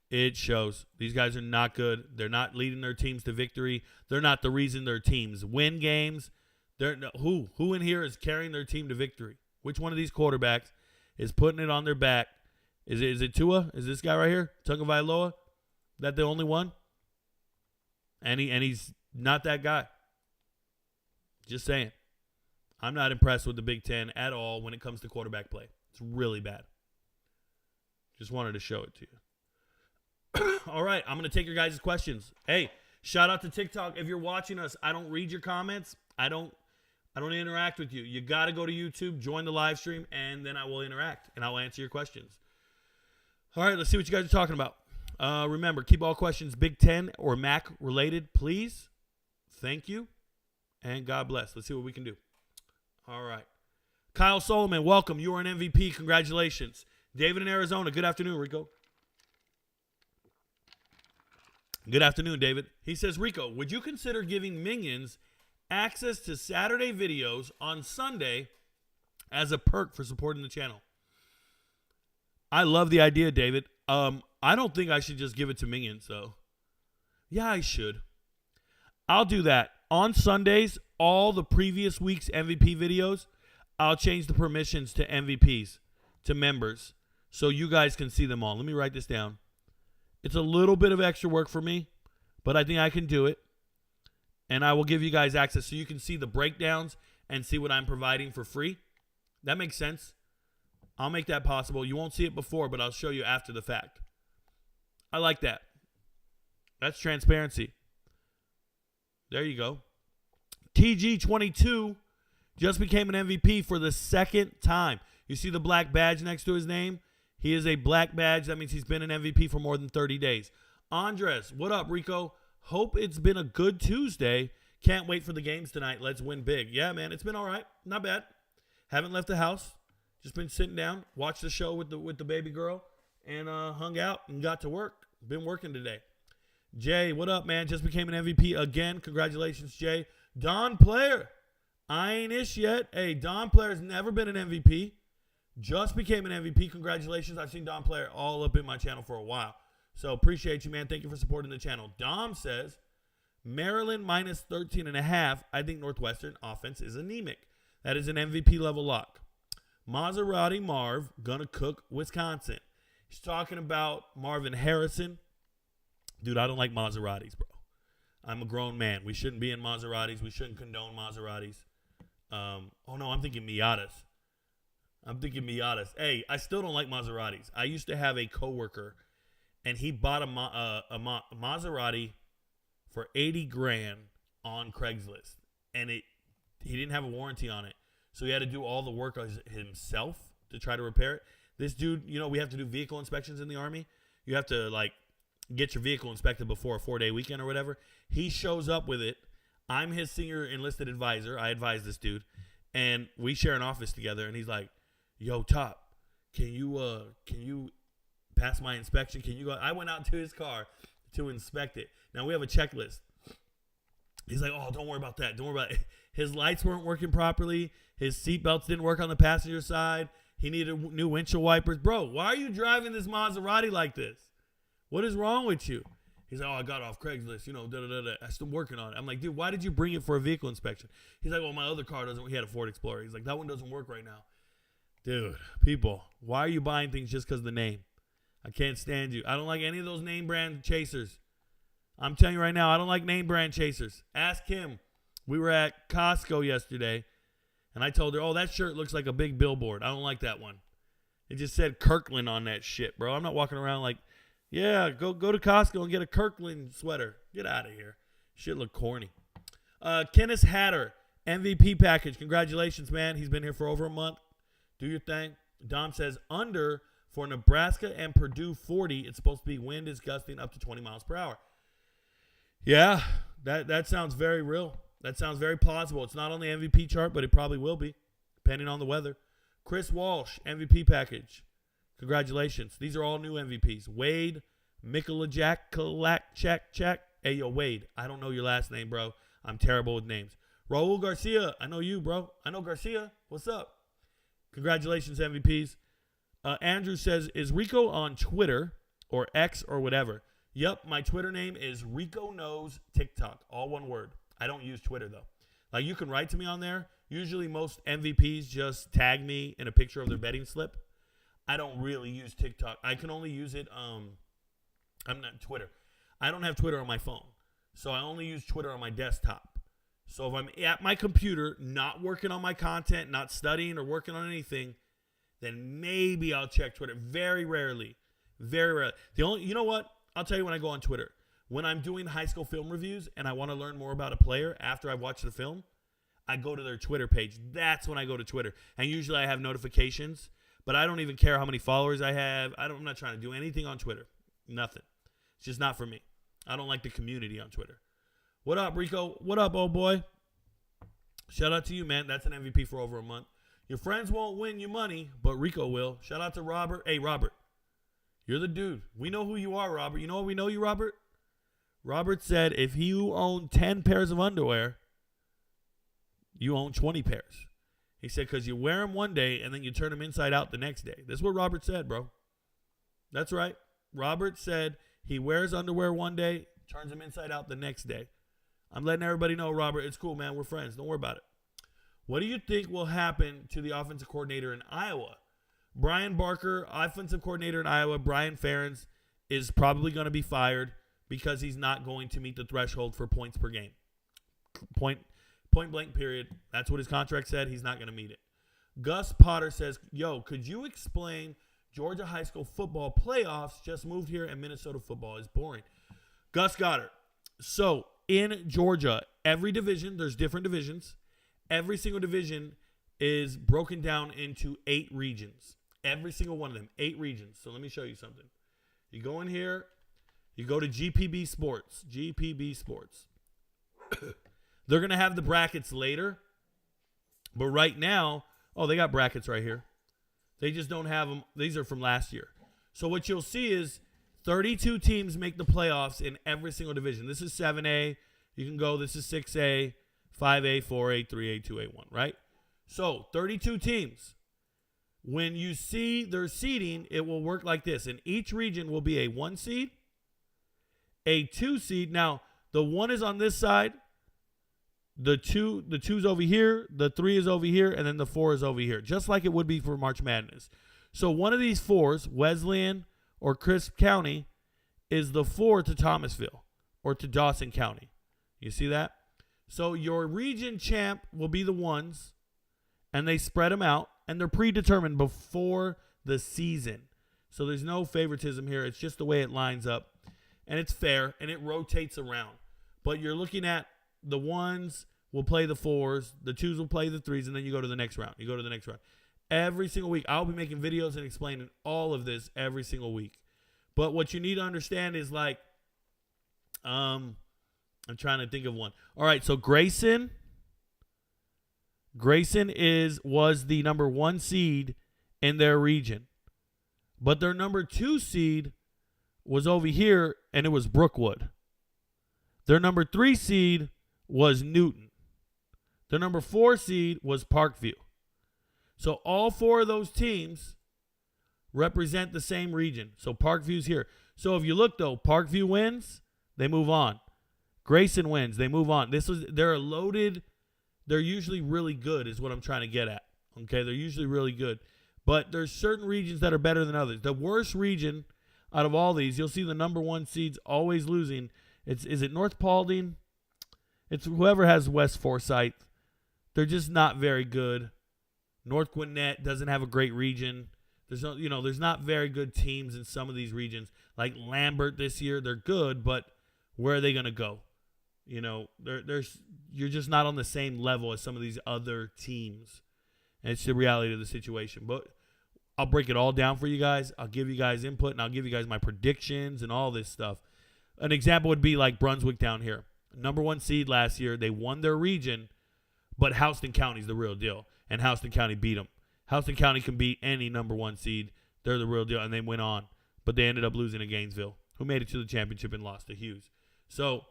It shows. These guys are not good. They're not leading their teams to victory. They're not the reason their teams win games. Who in here is carrying their team to victory? Which one of these quarterbacks is putting it on their back? Is it Tua? Is this guy right here, Tagovailoa? That the only one? And he's not that guy. Just saying. I'm not impressed with the Big Ten at all when it comes to quarterback play. It's really bad. Just wanted to show it to you. All right, I'm going to take your guys' questions. Hey, shout out to TikTok. If you're watching us, I don't read your comments. I don't interact with you. You got to go to YouTube, join the live stream, and then I will interact, and I'll answer your questions. All right, let's see what you guys are talking about. Remember, keep all questions Big Ten or MAC related, please. Thank you, and God bless. Let's see what we can do. All right. Kyle Solomon, welcome. You are an MVP. Congratulations. David in Arizona, good afternoon, Rico. Good afternoon, David. He says, Rico, would you consider giving Minions access to Saturday videos on Sunday as a perk for supporting the channel? I love the idea, David. I don't think I should just give it to Minions, though. Yeah, I should. I'll do that. On Sundays, all the previous week's MVP videos, I'll change the permissions to MVPs, to members, so you guys can see them all. Let me write this down. It's a little bit of extra work for me, but I think I can do it. And I will give you guys access so you can see the breakdowns and see what I'm providing for free. That makes sense. I'll make that possible. You won't see it before, but I'll show you after the fact. I like that. That's transparency. There you go. TG22 just became an MVP for the second time. You see the black badge next to his name? He is a black badge. That means he's been an MVP for more than 30 days. Andres, what up, Rico? Hope it's been a good Tuesday. Can't wait for the games tonight. Let's win big. Yeah, man, it's been all right. Not bad. Haven't left the house. Just been sitting down, watched the show with the baby girl, and hung out and got to work. Been working today. Jay, what up, man? Just became an MVP again. Congratulations, Jay. Don Player. I ain't ish yet. Hey, Don Player's never been an MVP. Just became an MVP. Congratulations. I've seen Don Player all up in my channel for a while. So appreciate you, man. Thank you for supporting the channel. Dom says, Maryland minus 13.5. I think Northwestern offense is anemic. That is an MVP level lock. Maserati Marv gonna cook Wisconsin. He's talking about Marvin Harrison. Dude, I don't like Maseratis, bro. I'm a grown man. We shouldn't be in Maseratis. We shouldn't condone Maseratis. Oh no, I'm thinking Miatas. Hey, I still don't like Maseratis. I used to have a coworker, and he bought a Maserati for $80,000 on Craigslist, and he didn't have a warranty on it, so he had to do all the work himself to try to repair it. This dude, we have to do vehicle inspections in the Army. You have to get your vehicle inspected before a 4-day weekend or whatever. He shows up with it. I'm his senior enlisted advisor. I advise this dude, and we share an office together. And he's like, "Yo, Top, can you pass my inspection? Can you go?" I went out to his car to inspect it. Now we have a checklist. He's like, "Oh, don't worry about that. Don't worry about it." His lights weren't working properly. His seatbelts didn't work on the passenger side. He needed new windshield wipers. Bro, why are you driving this Maserati like this? What is wrong with you? He's like, "Oh, I got off Craigslist, I'm still working on it." I'm like, "Dude, why did you bring it for a vehicle inspection?" He's like, "Well, my other car doesn't." He had a Ford Explorer. He's like, "That one doesn't work right now." Dude, people, why are you buying things just because of the name? I can't stand you. I don't like any of those name brand chasers. I'm telling you right now, I don't like name brand chasers. Ask him. We were at Costco yesterday, and I told her, "Oh, that shirt looks like a big billboard. I don't like that one. It just said Kirkland on that shit, bro. I'm not walking around like, yeah, go to Costco and get a Kirkland sweater. Get out of here. Shit look corny." Kenneth Hatter, MVP package. Congratulations, man. He's been here for over a month. Do your thing. Dom says under for Nebraska and Purdue 40. It's supposed to be wind is gusting up to 20 miles per hour. Yeah, that sounds very real. That sounds very plausible. It's not on the MVP chart, but it probably will be, depending on the weather. Chris Walsh, MVP package. Congratulations. These are all new MVPs. Wade, Mikulajak, Check. Hey, yo, Wade, I don't know your last name, bro. I'm terrible with names. Raul Garcia, I know you, bro. I know Garcia. What's up? Congratulations, MVPs. Andrew says, is Rico on Twitter or X or whatever? Yep, my Twitter name is Rico Knows TikTok. All one word. I don't use Twitter, though. You can write to me on there. Usually most MVPs just tag me in a picture of their betting slip. I don't really use TikTok. I can only use it, I'm not Twitter. I don't have Twitter on my phone. So I only use Twitter on my desktop. So if I'm at my computer, not working on my content, not studying or working on anything, then maybe I'll check Twitter. Very rarely. Very rarely. You know what? I'll tell you when I go on Twitter. When I'm doing high school film reviews and I want to learn more about a player after I've watched the film, I go to their Twitter page. That's when I go to Twitter. And usually I have notifications, but I don't even care how many followers I have. I'm not trying to do anything on Twitter. Nothing. It's just not for me. I don't like the community on Twitter. What up, Rico? What up, old boy? Shout out to you, man. That's an MVP for over a month. Your friends won't win you money, but Rico will. Shout out to Robert. Hey, Robert. You're the dude. We know who you are, Robert. You know what we know you, Robert? Robert said if you own 10 pairs of underwear, you own 20 pairs. He said because you wear them one day and then you turn them inside out the next day. That's what Robert said, bro. That's right. Robert said he wears underwear one day, turns them inside out the next day. I'm letting everybody know, Robert, it's cool, man. We're friends. Don't worry about it. What do you think will happen to the offensive coordinator in Iowa? Brian Barker, offensive coordinator in Iowa, Brian Ferentz, is probably going to be fired because he's not going to meet the threshold for points per game. Point blank period. That's what his contract said. He's not going to meet it. Gus Potter says, yo, could you explain Georgia high school football playoffs? Just moved here and Minnesota football is boring. Gus Goddard. So in Georgia, every division, there's different divisions. Every single division is broken down into 8 regions. Every single one of them, 8 regions. So let me show you something. You go in here, you go to GPB Sports. GPB Sports. They're going to have the brackets later. But right now, they got brackets right here. They just don't have them. These are from last year. So what you'll see is 32 teams make the playoffs in every single division. This is 7A. You can go, this is 6A, 5A, 4A, 3A, 2A, 1, right? So 32 teams. When you see their seeding, it will work like this. In each region will be a 1 seed, a 2 seed. Now, the 1 is on this side. The 2's over here. The 3 is over here. And then the 4 is over here. Just like it would be for March Madness. So one of these 4s, Wesleyan or Crisp County, is the 4 to Thomasville or to Dawson County. You see that? So your region champ will be the 1s. And they spread them out. And they're predetermined before the season. So there's no favoritism here. It's just the way it lines up. And it's fair. And it rotates around. But you're looking at the 1s will play the 4s. The 2s will play the 3s. And then you go to the next round. You go to the next round. Every single week. I'll be making videos and explaining all of this every single week. But what you need to understand is like, I'm trying to think of one. All right. So Grayson was the number 1 seed in their region. But their number 2 seed was over here, and it was Brookwood. Their number 3 seed was Newton. Their number 4 seed was Parkview. So all 4 of those teams represent the same region. So Parkview's here. So if you look, though, Parkview wins, they move on. Grayson wins, they move on. They're loaded. They're usually really good is what I'm trying to get at. Okay, they're usually really good. But there's certain regions that are better than others. The worst region out of all these, you'll see the number 1 seeds always losing. Is it North Paulding? It's whoever has West Forsyth. They're just not very good. North Gwinnett doesn't have a great region. There's not very good teams in some of these regions. Like Lambert this year, they're good, but where are they going to go? You're just not on the same level as some of these other teams. And it's the reality of the situation. But I'll break it all down for you guys. I'll give you guys input, and I'll give you guys my predictions and all this stuff. An example would be like Brunswick down here. Number 1 seed last year. They won their region, but Houston County's the real deal. And Houston County beat them. Houston County can beat any number 1 seed. They're the real deal, and they went on. But they ended up losing to Gainesville, who made it to the championship and lost to Hughes. So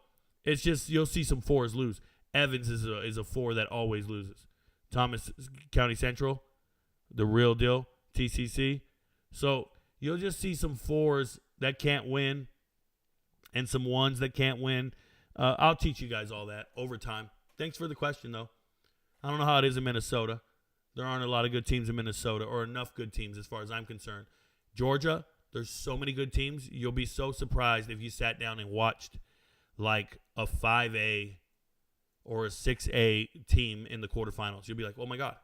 it's just you'll see some 4s lose. Evans is a 4 that always loses. Thomas County Central, the real deal. TCC. So you'll just see some 4s that can't win and some 1s that can't win. I'll teach you guys all that over time. Thanks for the question, though. I don't know how it is in Minnesota. There aren't a lot of good teams in Minnesota, or enough good teams as far as I'm concerned. Georgia, there's so many good teams. You'll be so surprised if you sat down and watched like a 5A or a 6A team in the quarterfinals. You'll be like, oh, my God,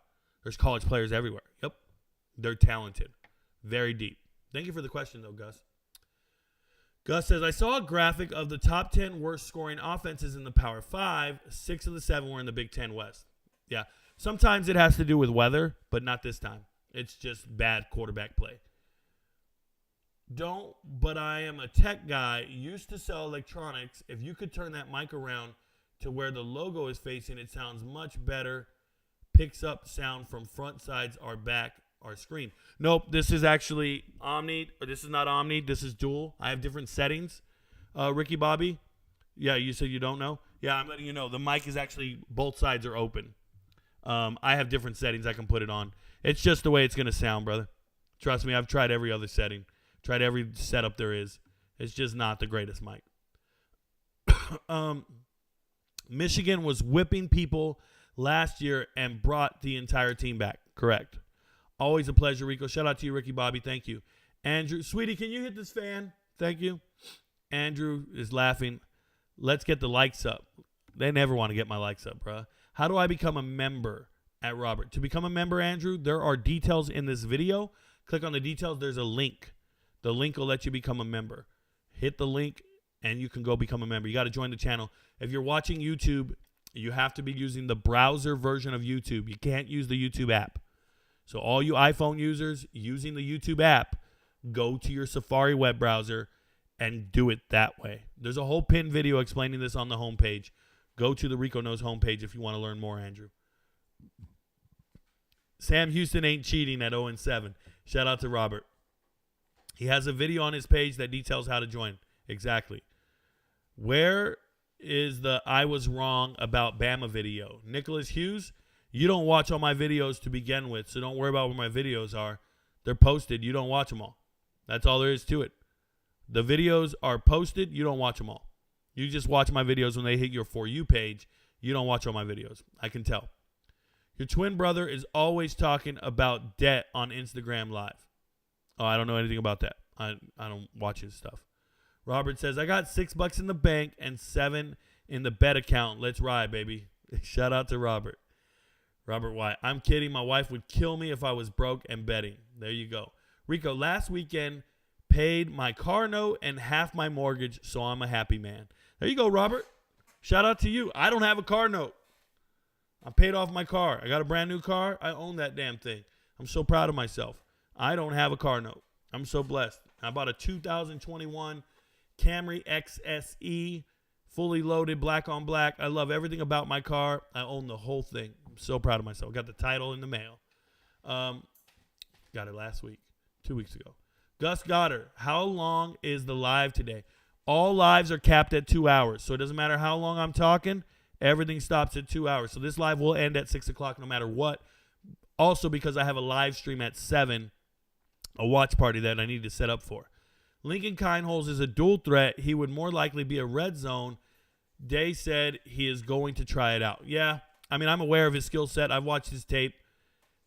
there's college players everywhere. Yep, they're talented. Very deep. Thank you for the question, though, Gus. Gus says, I saw a graphic of the top 10 worst scoring offenses in the Power 5. 6 of the 7 were in the Big Ten West. Yeah, sometimes it has to do with weather, but not this time. It's just bad quarterback play. But I am a tech guy, used to sell electronics. If you could turn that mic around to where the logo is facing, it sounds much better. Picks up sound from front, sides, or back, or screen. Nope, this is actually Omni. Or this is not Omni. This is dual. I have different settings. Ricky Bobby. Yeah, you said you don't know? Yeah, I'm letting you know. The mic is actually, both sides are open. I have different settings I can put it on. It's just the way it's going to sound, brother. Trust me, I've tried every other setting. Tried every setup there is. It's just not the greatest mic. Michigan was whipping people last year and brought the entire team back. Correct. Always a pleasure, Rico. Shout out to you, Ricky Bobby. Thank you. Andrew, sweetie, can you hit this fan? Thank you. Andrew is laughing. Let's get the likes up. They never want to get my likes up, bruh. How do I become a member at Robert? To become a member, Andrew, there are details in this video. Click on the details. There's a link. The link will let you become a member. Hit the link, and you can go become a member. You got to join the channel. If you're watching YouTube, you have to be using the browser version of YouTube. You can't use the YouTube app. So all you iPhone users using the YouTube app, go to your Safari web browser and do it that way. There's a whole pinned video explaining this on the homepage. Go to the Rico Knows homepage if you want to learn more, Andrew. Sam Houston ain't cheating at 0-7. Shout out to Robert. He has a video on his page that details how to join. Exactly. Where is the I was wrong about Bama video? Nicholas Hughes, you don't watch all my videos to begin with, so don't worry about where my videos are. They're posted. You don't watch them all. That's all there is to it. The videos are posted. You don't watch them all. You just watch my videos when they hit your For You page. You don't watch all my videos. I can tell. Your twin brother is always talking about debt on Instagram Live. Oh, I don't know anything about that. I don't watch his stuff. Robert says, I got $6 in the bank and 7 in the bet account. Let's ride, baby. Shout out to Robert. Robert White. I'm kidding. My wife would kill me if I was broke and betting. There you go. Rico, last weekend paid my car note and half my mortgage, so I'm a happy man. There you go, Robert. Shout out to you. I don't have a car note. I paid off my car. I got a brand new car. I own that damn thing. I'm so proud of myself. I don't have a car note. I'm so blessed. I bought a 2021 Camry XSE, fully loaded, black on black. I love everything about my car. I own the whole thing. I'm so proud of myself. Got the title in the mail. Got it last week, 2 weeks ago. Gus Goddard, how long is the live today? All lives are capped at 2 hours, so it doesn't matter how long I'm talking. Everything stops at 2 hours. So this live will end at 6 o'clock no matter what. Also because I have a live stream at 7, a watch party that I need to set up for. Lincoln Kindholz is a dual threat. He would more likely be a red zone. Day said he is going to try it out. Yeah, I mean, I'm aware of his skill set. I've watched his tape.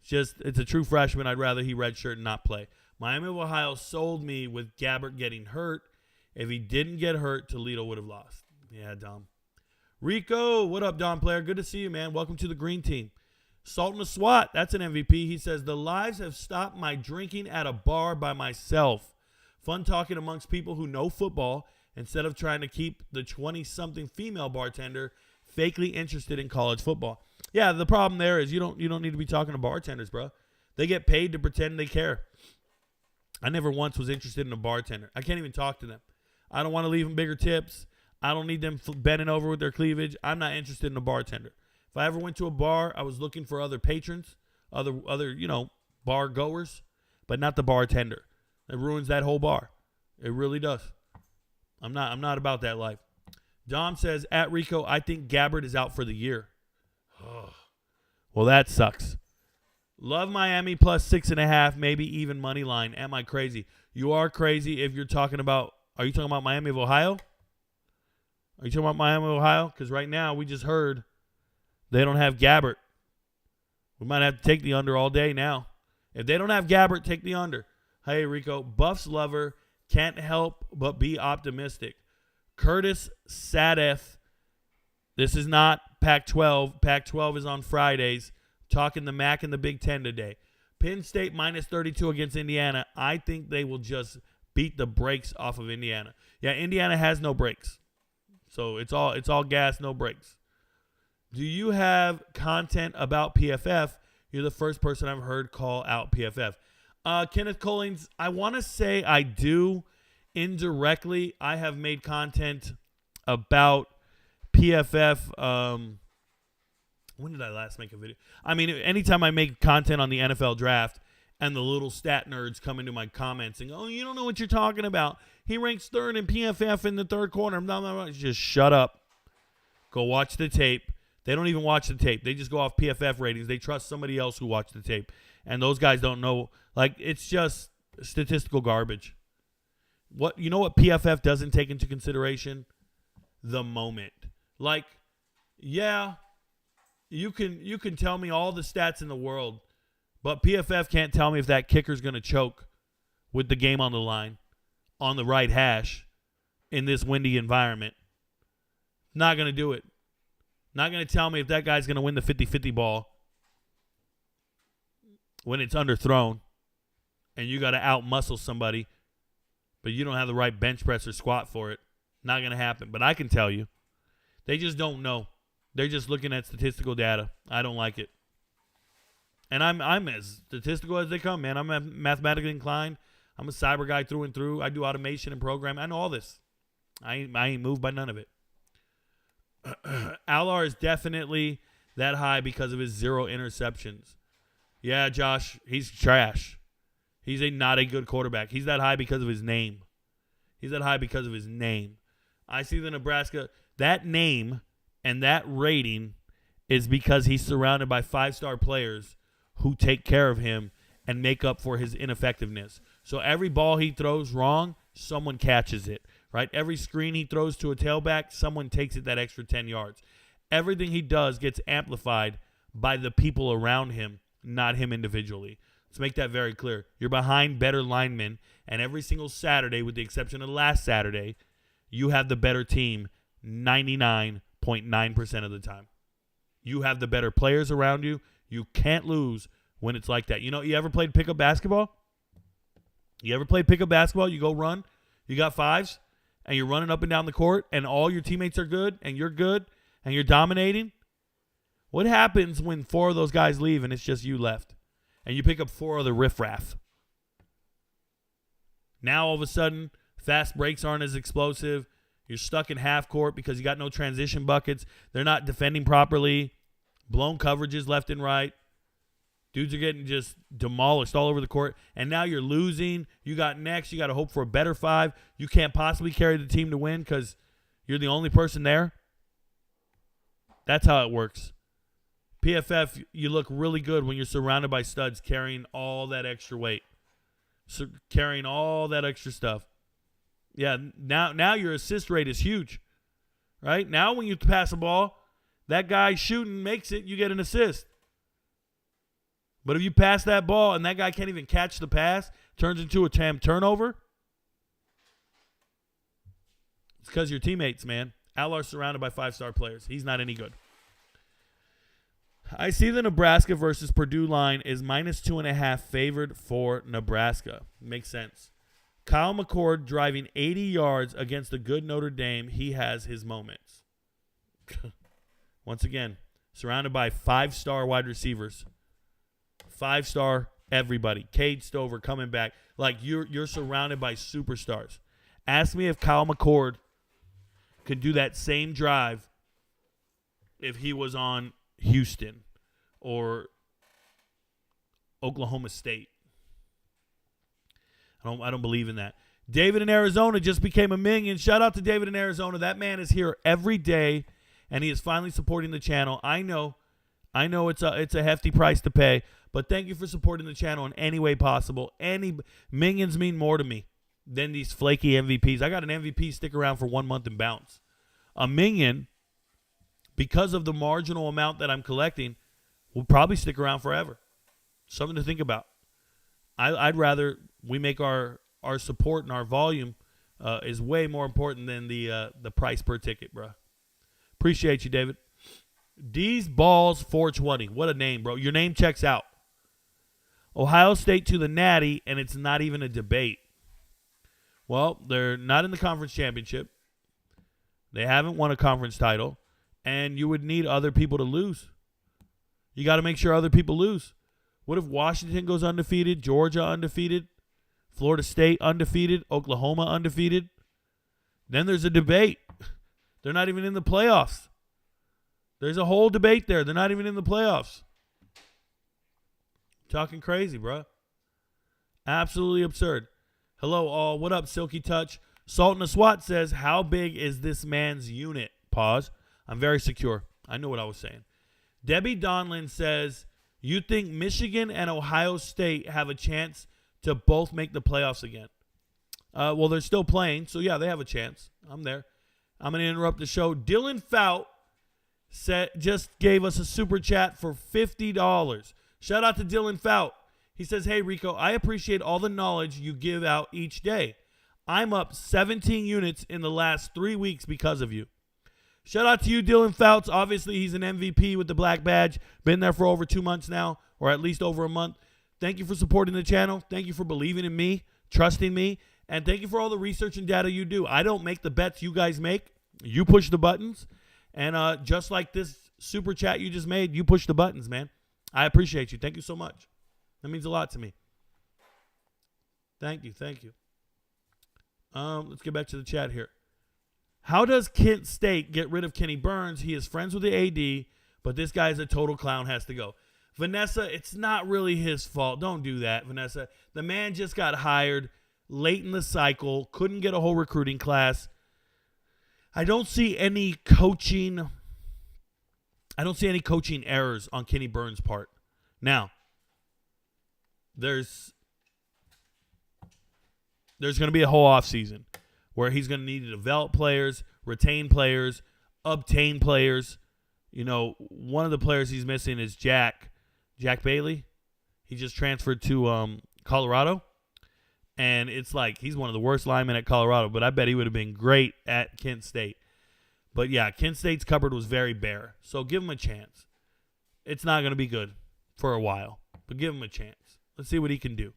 It's a true freshman. I'd rather he redshirt and not play. Miami of Ohio sold me with Gabbert getting hurt. If he didn't get hurt, Toledo would have lost. Yeah, Dom. Rico, what up, Don Player? Good to see you, man. Welcome to the green team. Sultan of SWAT, that's an MVP. He says, the lives have stopped my drinking at a bar by myself. Fun talking amongst people who know football instead of trying to keep the 20-something female bartender fakely interested in college football. Yeah, the problem there is you don't need to be talking to bartenders, bro. They get paid to pretend they care. I never once was interested in a bartender. I can't even talk to them. I don't want to leave them bigger tips. I don't need them bending over with their cleavage. I'm not interested in a bartender. If I ever went to a bar, I was looking for other patrons, other bar goers, but not the bartender. It ruins that whole bar. It really does. I'm not about that life. Dom says, at Rico, I think Gabbert is out for the year. Oh. Well, that sucks. Love Miami plus 6.5, maybe even money line. Am I crazy? You are crazy if you're talking about, are you talking about Miami of Ohio? Are you talking about Miami of Ohio? Because right now we just heard they don't have Gabbert. We might have to take the under all day now. If they don't have Gabbert, take the under. Hey, Rico, Buffs lover, can't help but be optimistic. Curtis Sadeth, this is not Pac-12. Pac-12 is on Fridays. Talking the MAC and the Big Ten today. Penn State minus 32 against Indiana. I think they will just beat the brakes off of Indiana. Yeah, Indiana has no brakes. So it's all gas, no brakes. Do you have content about PFF? You're the first person I've heard call out PFF. Kenneth Collins, I want to say I do. Indirectly, I have made content about PFF. When did I last make a video? I mean, anytime I make content on the NFL draft and the little stat nerds come into my comments and go, oh, you don't know what you're talking about. He ranks third in PFF in the third quarter. Blah, blah, blah. Just shut up. Go watch the tape. They don't even watch the tape. They just go off PFF ratings. They trust somebody else who watched the tape. And those guys don't know. Like, it's just statistical garbage. You know what PFF doesn't take into consideration? The moment. Like, yeah, You can tell me all the stats in the world, but PFF can't tell me if that kicker's going to choke with the game on the line on the right hash in this windy environment. Not going to do it. Not going to tell me if that guy's going to win the 50-50 ball when it's underthrown and you got to out-muscle somebody, but you don't have the right bench press or squat for it. Not going to happen. But I can tell you, they just don't know. They're just looking at statistical data. I don't like it. And I'm as statistical as they come, man. I'm mathematically inclined. I'm a cyber guy through and through. I do automation and program. I know all this. I ain't moved by none of it. Allar is definitely that high because of his 0 interceptions. Yeah, Josh, he's trash. He's not a good quarterback. He's that high because of his name. He's that high because of his name. I see the Nebraska, that name and that rating is because he's surrounded by 5-star players who take care of him and make up for his ineffectiveness. So every ball he throws wrong, someone catches it, right? Every screen he throws to a tailback, someone takes it that extra 10 yards. Everything he does gets amplified by the people around him, not him individually. Let's make that very clear. You're behind better linemen, and every single Saturday, with the exception of last Saturday, you have the better team 99.9% of the time. You have the better players around you. You can't lose when it's like that. You know, you ever played pickup basketball? You ever played pickup basketball? You go run, you got 5s, and you're running up and down the court, and all your teammates are good, and you're dominating? What happens when 4 of those guys leave and it's just you left? And you pick up 4 other riffraff. Now, all of a sudden, fast breaks aren't as explosive. You're stuck in half court because you got no transition buckets. They're not defending properly. Blown coverages left and right. Dudes are getting just demolished all over the court. And now you're losing. You got next. You got to hope for a better 5. You can't possibly carry the team to win because you're the only person there. That's how it works. PFF, you look really good when you're surrounded by studs carrying all that extra weight. So carrying all that extra stuff. Yeah, now your assist rate is huge, right? Now when you pass a ball, that guy shooting makes it, you get an assist. But if you pass that ball and that guy can't even catch the pass, turns into a turnover, it's because your teammates, man. Allar's surrounded by 5-star players. He's not any good. I see the Nebraska versus Purdue line is -2.5 favored for Nebraska. Makes sense. Kyle McCord driving 80 yards against a good Notre Dame. He has his moments. Once again, surrounded by 5-star wide receivers. 5-star everybody. Cade Stover coming back. Like you're surrounded by superstars. Ask me if Kyle McCord could do that same drive if he was on Houston or Oklahoma State. I don't believe in that. David in Arizona just became a minion. Shout out to David in Arizona. That man is here every day, and he is finally supporting the channel. I know it's a hefty price to pay, but thank you for supporting the channel in any way possible. Any minions mean more to me than these flaky MVPs. I got an MVP stick around for 1 month and bounce. A minion, because of the marginal amount that I'm collecting, will probably stick around forever. Something to think about. I'd rather we make our support and our volume is way more important than the price per ticket, bro. Appreciate you, David. D's Balls 420. What a name, bro. Your name checks out. Ohio State to the Natty, and it's not even a debate. Well, they're not in the conference championship. They haven't won a conference title, and you would need other people to lose. You got to make sure other people lose. What if Washington goes undefeated, Georgia undefeated, Florida State undefeated, Oklahoma undefeated? Then there's a debate. They're not even in the playoffs. There's a whole debate there. They're not even in the playoffs. Talking crazy, bro. Absolutely absurd. Hello, all. What up, Silky Touch? Salt in the SWAT says, how big is this man's unit? Pause. I'm very secure. I know what I was saying. Debbie Donlin says, you think Michigan and Ohio State have a chance to both make the playoffs again? Well, they're still playing, so yeah, they have a chance. I'm there. I'm going to interrupt the show. Dylan Fout just gave us a super chat for $50. Shout out to Dylan Fout. He says, hey, Rico, I appreciate all the knowledge you give out each day. I'm up 17 units in the last 3 weeks because of you. Shout out to you, Dylan Fouts. Obviously, he's an MVP with the black badge. Been there for over 2 months now, or at least over a month. Thank you for supporting the channel. Thank you for believing in me, trusting me, and thank you for all the research and data you do. I don't make the bets you guys make. You push the buttons, and just like this super chat you just made, you push the buttons, man. I appreciate you. Thank you so much. That means a lot to me. Thank you. Let's get back to the chat here. How does Kent State get rid of Kenny Burns? He is friends with the AD, but this guy is a total clown, has to go. Vanessa, it's not really his fault. Don't do that, Vanessa. The man just got hired late in the cycle, couldn't get a whole recruiting class. I don't see any coaching errors on Kenny Burns' part. Now, there's going to be a whole offseason where he's going to need to develop players, retain players, obtain players. You know, one of the players he's missing is Jack Bailey. He just transferred to Colorado. And it's like he's one of the worst linemen at Colorado, but I bet he would have been great at Kent State. But, yeah, Kent State's cupboard was very bare. So give him a chance. It's not going to be good for a while, but give him a chance. Let's see what he can do.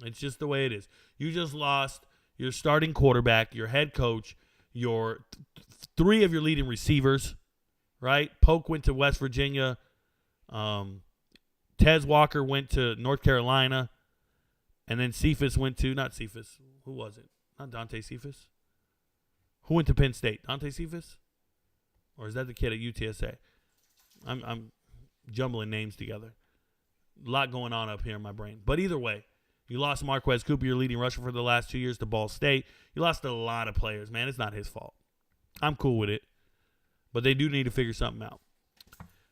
It's just the way it is. You just lost your starting quarterback, your head coach, your three of your leading receivers, right? Polk went to West Virginia. Tez Walker went to North Carolina. And then Cephas went to, not Cephas, who was it? Not Dante Cephas. Who went to Penn State? Dante Cephas? Or is that the kid at UTSA? I'm jumbling names together. A lot going on up here in my brain. But either way, you lost Marquez Cooper, your leading rusher for the last 2 years, to Ball State. You lost a lot of players, man. It's not his fault. I'm cool with it. But they do need to figure something out.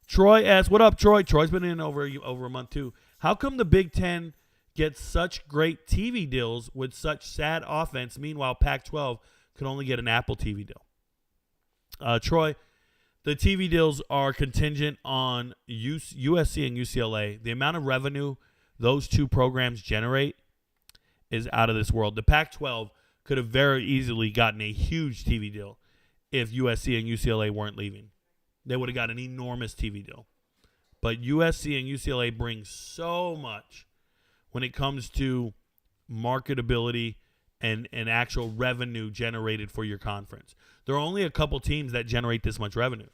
Troy asks, what up, Troy? Troy's been in over a month, too. How come the Big Ten gets such great TV deals with such sad offense? Meanwhile, Pac-12 could only get an Apple TV deal. Troy, the TV deals are contingent on USC and UCLA. The amount of revenue those two programs generate is out of this world. The Pac-12 could have very easily gotten a huge TV deal if USC and UCLA weren't leaving. They would have got an enormous TV deal. But USC and UCLA bring so much when it comes to marketability and actual revenue generated for your conference. There are only a couple teams that generate this much revenue.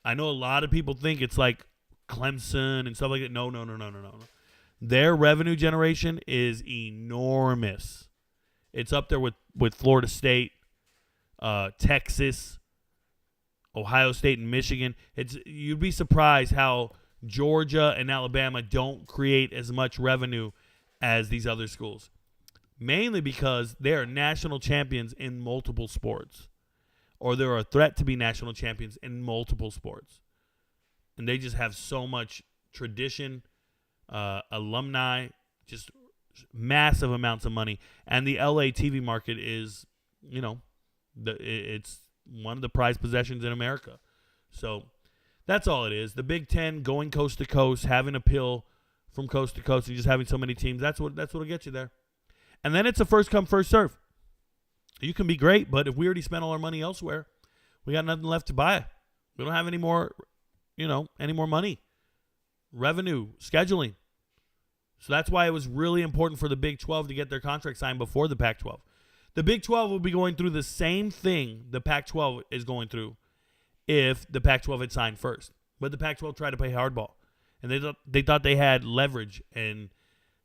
I know a lot of people think it's like Clemson and stuff like that. No. Their revenue generation is enormous. It's up there with Florida State, Texas, Ohio State, and Michigan. You'd be surprised how Georgia and Alabama don't create as much revenue as these other schools. Mainly because they are national champions in multiple sports. Or they're a threat to be national champions in multiple sports. And they just have so much tradition, alumni, just massive amounts of money. And the LA TV market is, it's one of the prized possessions in America. So that's all it is. The Big Ten going coast to coast, having appeal from coast to coast, and just having so many teams, that's what'll get you there. And then it's a first come, first serve. You can be great, but if we already spent all our money elsewhere, we got nothing left to buy. We don't have any more, any more money. Revenue, scheduling. So that's why it was really important for the Big 12 to get their contract signed before the Pac-12. The Big 12 will be going through the same thing the Pac-12 is going through if the Pac-12 had signed first. But the Pac-12 tried to play hardball. And they thought they had leverage, and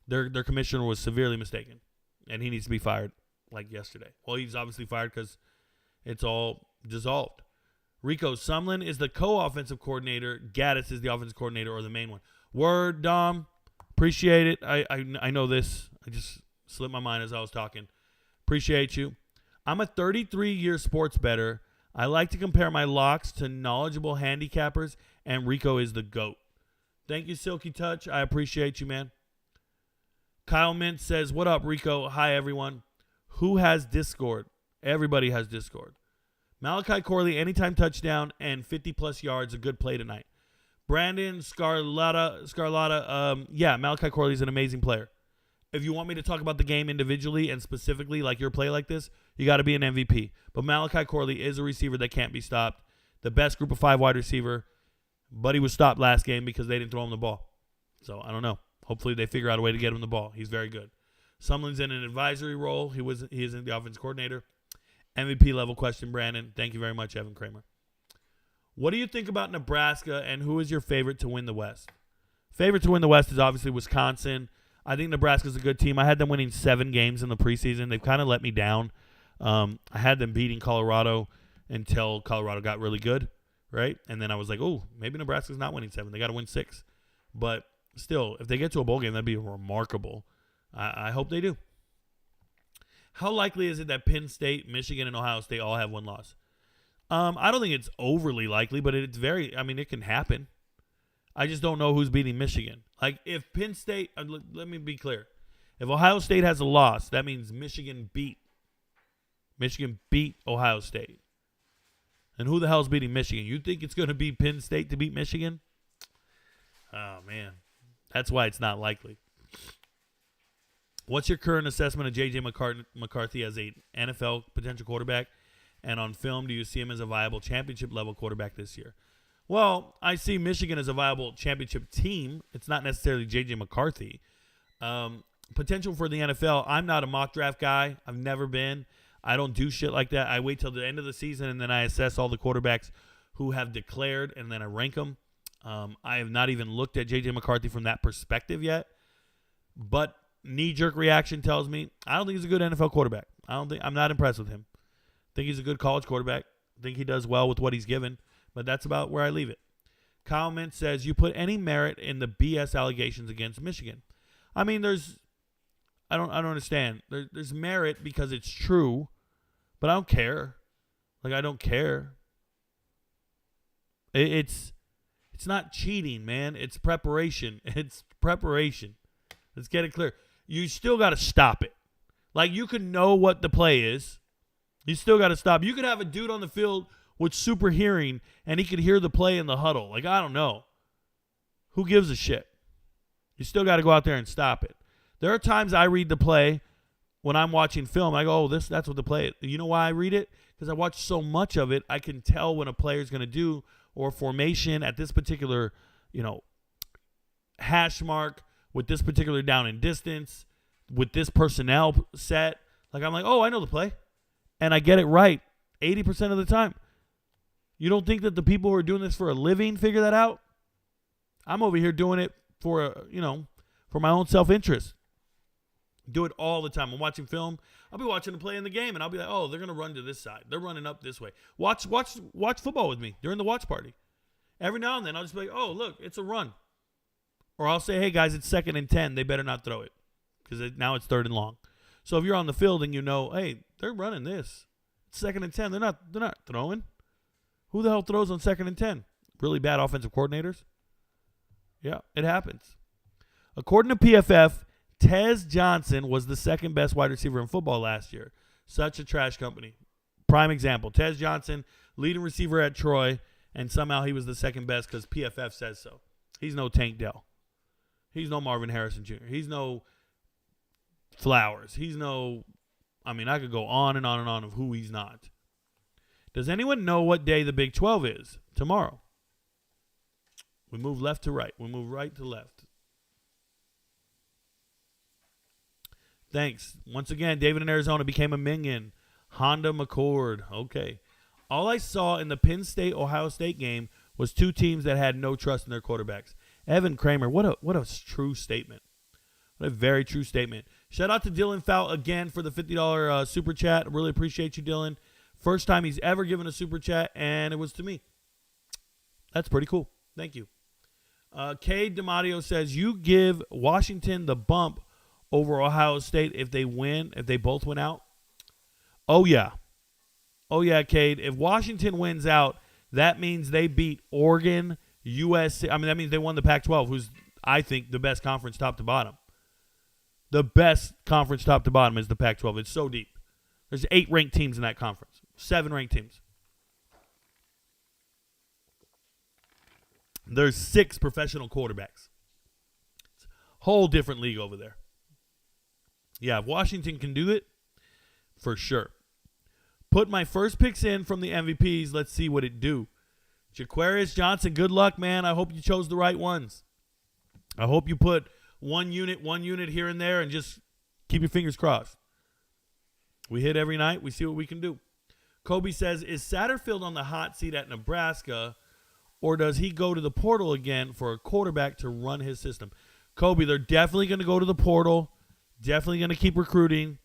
their commissioner was severely mistaken. And he needs to be fired like yesterday. Well, he's obviously fired because it's all dissolved. Rico, Sumlin is the co-offensive coordinator. Gaddis is the offensive coordinator, or the main one. Word, Dom. Appreciate it. I know this. I just slipped my mind as I was talking. Appreciate you. I'm a 33-year sports bettor. I like to compare my locks to knowledgeable handicappers, and Rico is the GOAT. Thank you, Silky Touch. I appreciate you, man. Kyle Mint says, what up, Rico? Hi, everyone. Who has Discord? Everybody has Discord. Malachi Corley, anytime touchdown and 50-plus yards, a good play tonight. Brandon Scarlata, yeah, Malachi Corley's an amazing player. If you want me to talk about the game individually and specifically, like your play like this, you got to be an MVP. But Malachi Corley is a receiver that can't be stopped. The best group of 5 wide receiver, but he was stopped last game because they didn't throw him the ball. So, I don't know. Hopefully they figure out a way to get him the ball. He's very good. Sumlin's in an advisory role. He isn't the offense coordinator. MVP level question, Brandon. Thank you very much, Evan Kramer. What do you think about Nebraska, and who is your favorite to win the West? Favorite to win the West is obviously Wisconsin. I think Nebraska's a good team. I had them winning 7 games in the preseason. They've kind of let me down. I had them beating Colorado until Colorado got really good, right? And then I was like, oh, maybe Nebraska's not winning 7. They got to win 6. But still, if they get to a bowl game, that'd be remarkable. I hope they do. How likely is it that Penn State, Michigan, and Ohio State all have one loss? I don't think it's overly likely, but it can happen. I just don't know who's beating Michigan. Like, if Penn State, let me be clear. If Ohio State has a loss, that means Michigan beat Ohio State. And who the hell's beating Michigan? You think it's going to be Penn State to beat Michigan? Oh, man. That's why it's not likely. What's your current assessment of J.J. McCarthy as a NFL potential quarterback? And on film, do you see him as a viable championship-level quarterback this year? Well, I see Michigan as a viable championship team. It's not necessarily J.J. McCarthy. Potential for the NFL, I'm not a mock draft guy. I've never been. I don't do shit like that. I wait till the end of the season, and then I assess all the quarterbacks who have declared, and then I rank them. I have not even looked at J.J. McCarthy from that perspective yet. But knee-jerk reaction tells me I don't think he's a good NFL quarterback. I'm not impressed with him. I think he's a good college quarterback. I think he does well with what he's given. But that's about where I leave it. Kyle Mint says, you put any merit in the BS allegations against Michigan? I mean, I don't understand. There's merit because it's true, but I don't care. Like, I don't care. It's not cheating, man. It's preparation. It's preparation. Let's get it clear. You still got to stop it. Like, you can know what the play is. You still got to stop. You could have a dude on the field with super hearing, and he could hear the play in the huddle. Like, I don't know. Who gives a shit? You still got to go out there and stop it. There are times I read the play when I'm watching film. I go, oh, that's what the play is. You know why I read it? Because I watch so much of it, I can tell when a player's going to do or formation at this particular, hash mark with this particular down and distance, with this personnel set. Like, I'm like, oh, I know the play. And I get it right 80% of the time. You don't think that the people who are doing this for a living figure that out? I'm over here doing it for my own self-interest. Do it all the time. I'm watching film. I'll be watching the play in the game, and I'll be like, oh, they're going to run to this side. They're running up this way. Watch football with me during the watch party. Every now and then, I'll just be like, oh, look, it's a run. Or I'll say, hey, guys, it's 2nd and 10. They better not throw it because now it's 3rd and long. So if you're on the field and you know, hey, they're running this. It's 2nd and 10. They're not throwing. Who the hell throws on 2nd and 10? Really bad offensive coordinators? Yeah, it happens. According to PFF, Tez Johnson was the 2nd best wide receiver in football last year. Such a trash company. Prime example. Tez Johnson, leading receiver at Troy, and somehow he was the 2nd best because PFF says so. He's no Tank Dell. He's no Marvin Harrison Jr. He's no Flowers. He's no, I could go on and on and on of who he's not. Does anyone know what day the Big 12 is? Tomorrow. We move left to right. We move right to left. Thanks. Once again, David in Arizona became a minion. Honda McCord. Okay. All I saw in the Penn State-Ohio State game was 2 teams that had no trust in their quarterbacks. Evan Kramer, what a true statement. What a very true statement. Shout out to Dylan Fout again for the $50 super chat. I really appreciate you, Dylan. First time he's ever given a super chat, and it was to me. That's pretty cool. Thank you. Cade DiMatteo says, you give Washington the bump over Ohio State if they both win out? Oh, yeah. Oh, yeah, Cade. If Washington wins out, that means they beat Oregon, USC. That means they won the Pac-12, who's, I think, the best conference top to bottom. The best conference top to bottom is the Pac-12. It's so deep. There's 8 ranked teams in that conference. 7 ranked teams. There's 6 professional quarterbacks. Whole different league over there. Yeah, if Washington can do it, for sure. Put my first picks in from the MVPs. Let's see what it do. Jaquarius Johnson, good luck, man. I hope you chose the right ones. I hope you put one unit here and there, and just keep your fingers crossed. We hit every night. We see what we can do. Kobe says, is Satterfield on the hot seat at Nebraska, or does he go to the portal again for a quarterback to run his system? Kobe, they're definitely going to go to the portal. Definitely going to keep recruiting.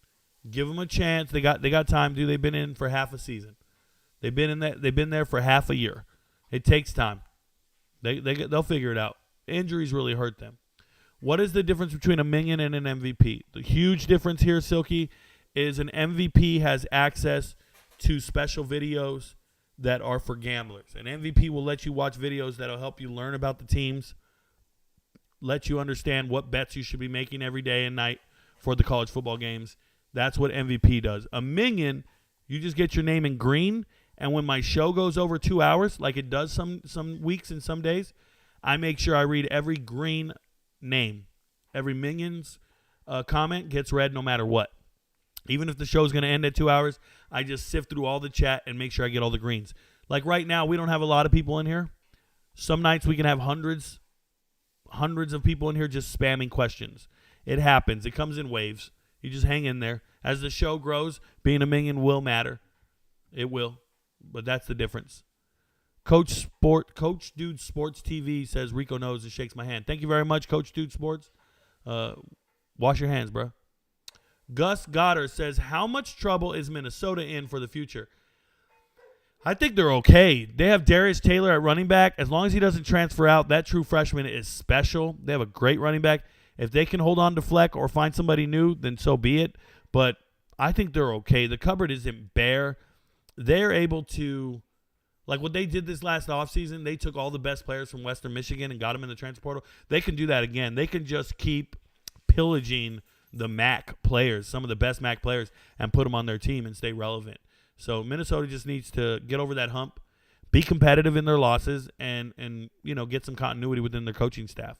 Give them a chance. They got time, dude. They've been in for half a season. They've been there for half a year. It takes time. They'll figure it out. Injuries really hurt them. What is the difference between a minion and an MVP? The huge difference here, Silky, is an MVP has access to special videos that are for gamblers. An MVP will let you watch videos that will help you learn about the teams, let you understand what bets you should be making every day and night for the college football games. That's what MVP does. A minion, you just get your name in green, and when my show goes over 2 hours, like it does some weeks and some days, I make sure I read every green name. Every minion's comment gets read no matter what. Even if the show's going to end at 2 hours, I just sift through all the chat and make sure I get all the greens. Like right now, we don't have a lot of people in here. Some nights we can have hundreds of people in here just spamming questions. It happens. It comes in waves. You just hang in there. As the show grows, being a minion will matter. It will. But that's the difference. Coach Dude Sports TV says Rico knows and shakes my hand. Thank you very much, Coach Dude Sports. Wash your hands, bro. Gus Goddard says, how much trouble is Minnesota in for the future? I think they're okay. They have Darius Taylor at running back. As long as he doesn't transfer out, that true freshman is special. They have a great running back. If they can hold on to Fleck or find somebody new, then so be it. But I think they're okay. The cupboard isn't bare. They're able to, like what they did this last offseason, they took all the best players from Western Michigan and got them in the transfer portal. They can do that again. They can just keep pillaging the MAC players, some of the best MAC players, and put them on their team and stay relevant. So Minnesota just needs to get over that hump, be competitive in their losses, and get some continuity within their coaching staff.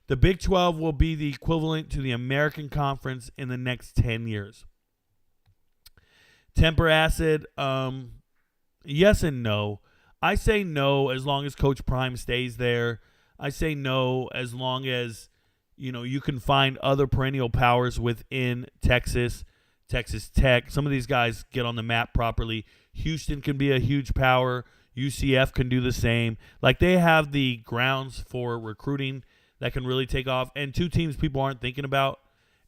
The Big 12 will be the equivalent to the American Conference in the next 10 years. Temper Acid, yes and no. I say no as long as Coach Prime stays there. I say no as long as you can find other perennial powers within Texas Tech. Some of these guys get on the map properly. Houston can be a huge power. UCF can do the same. Like, they have the grounds for recruiting that can really take off. And 2 teams people aren't thinking about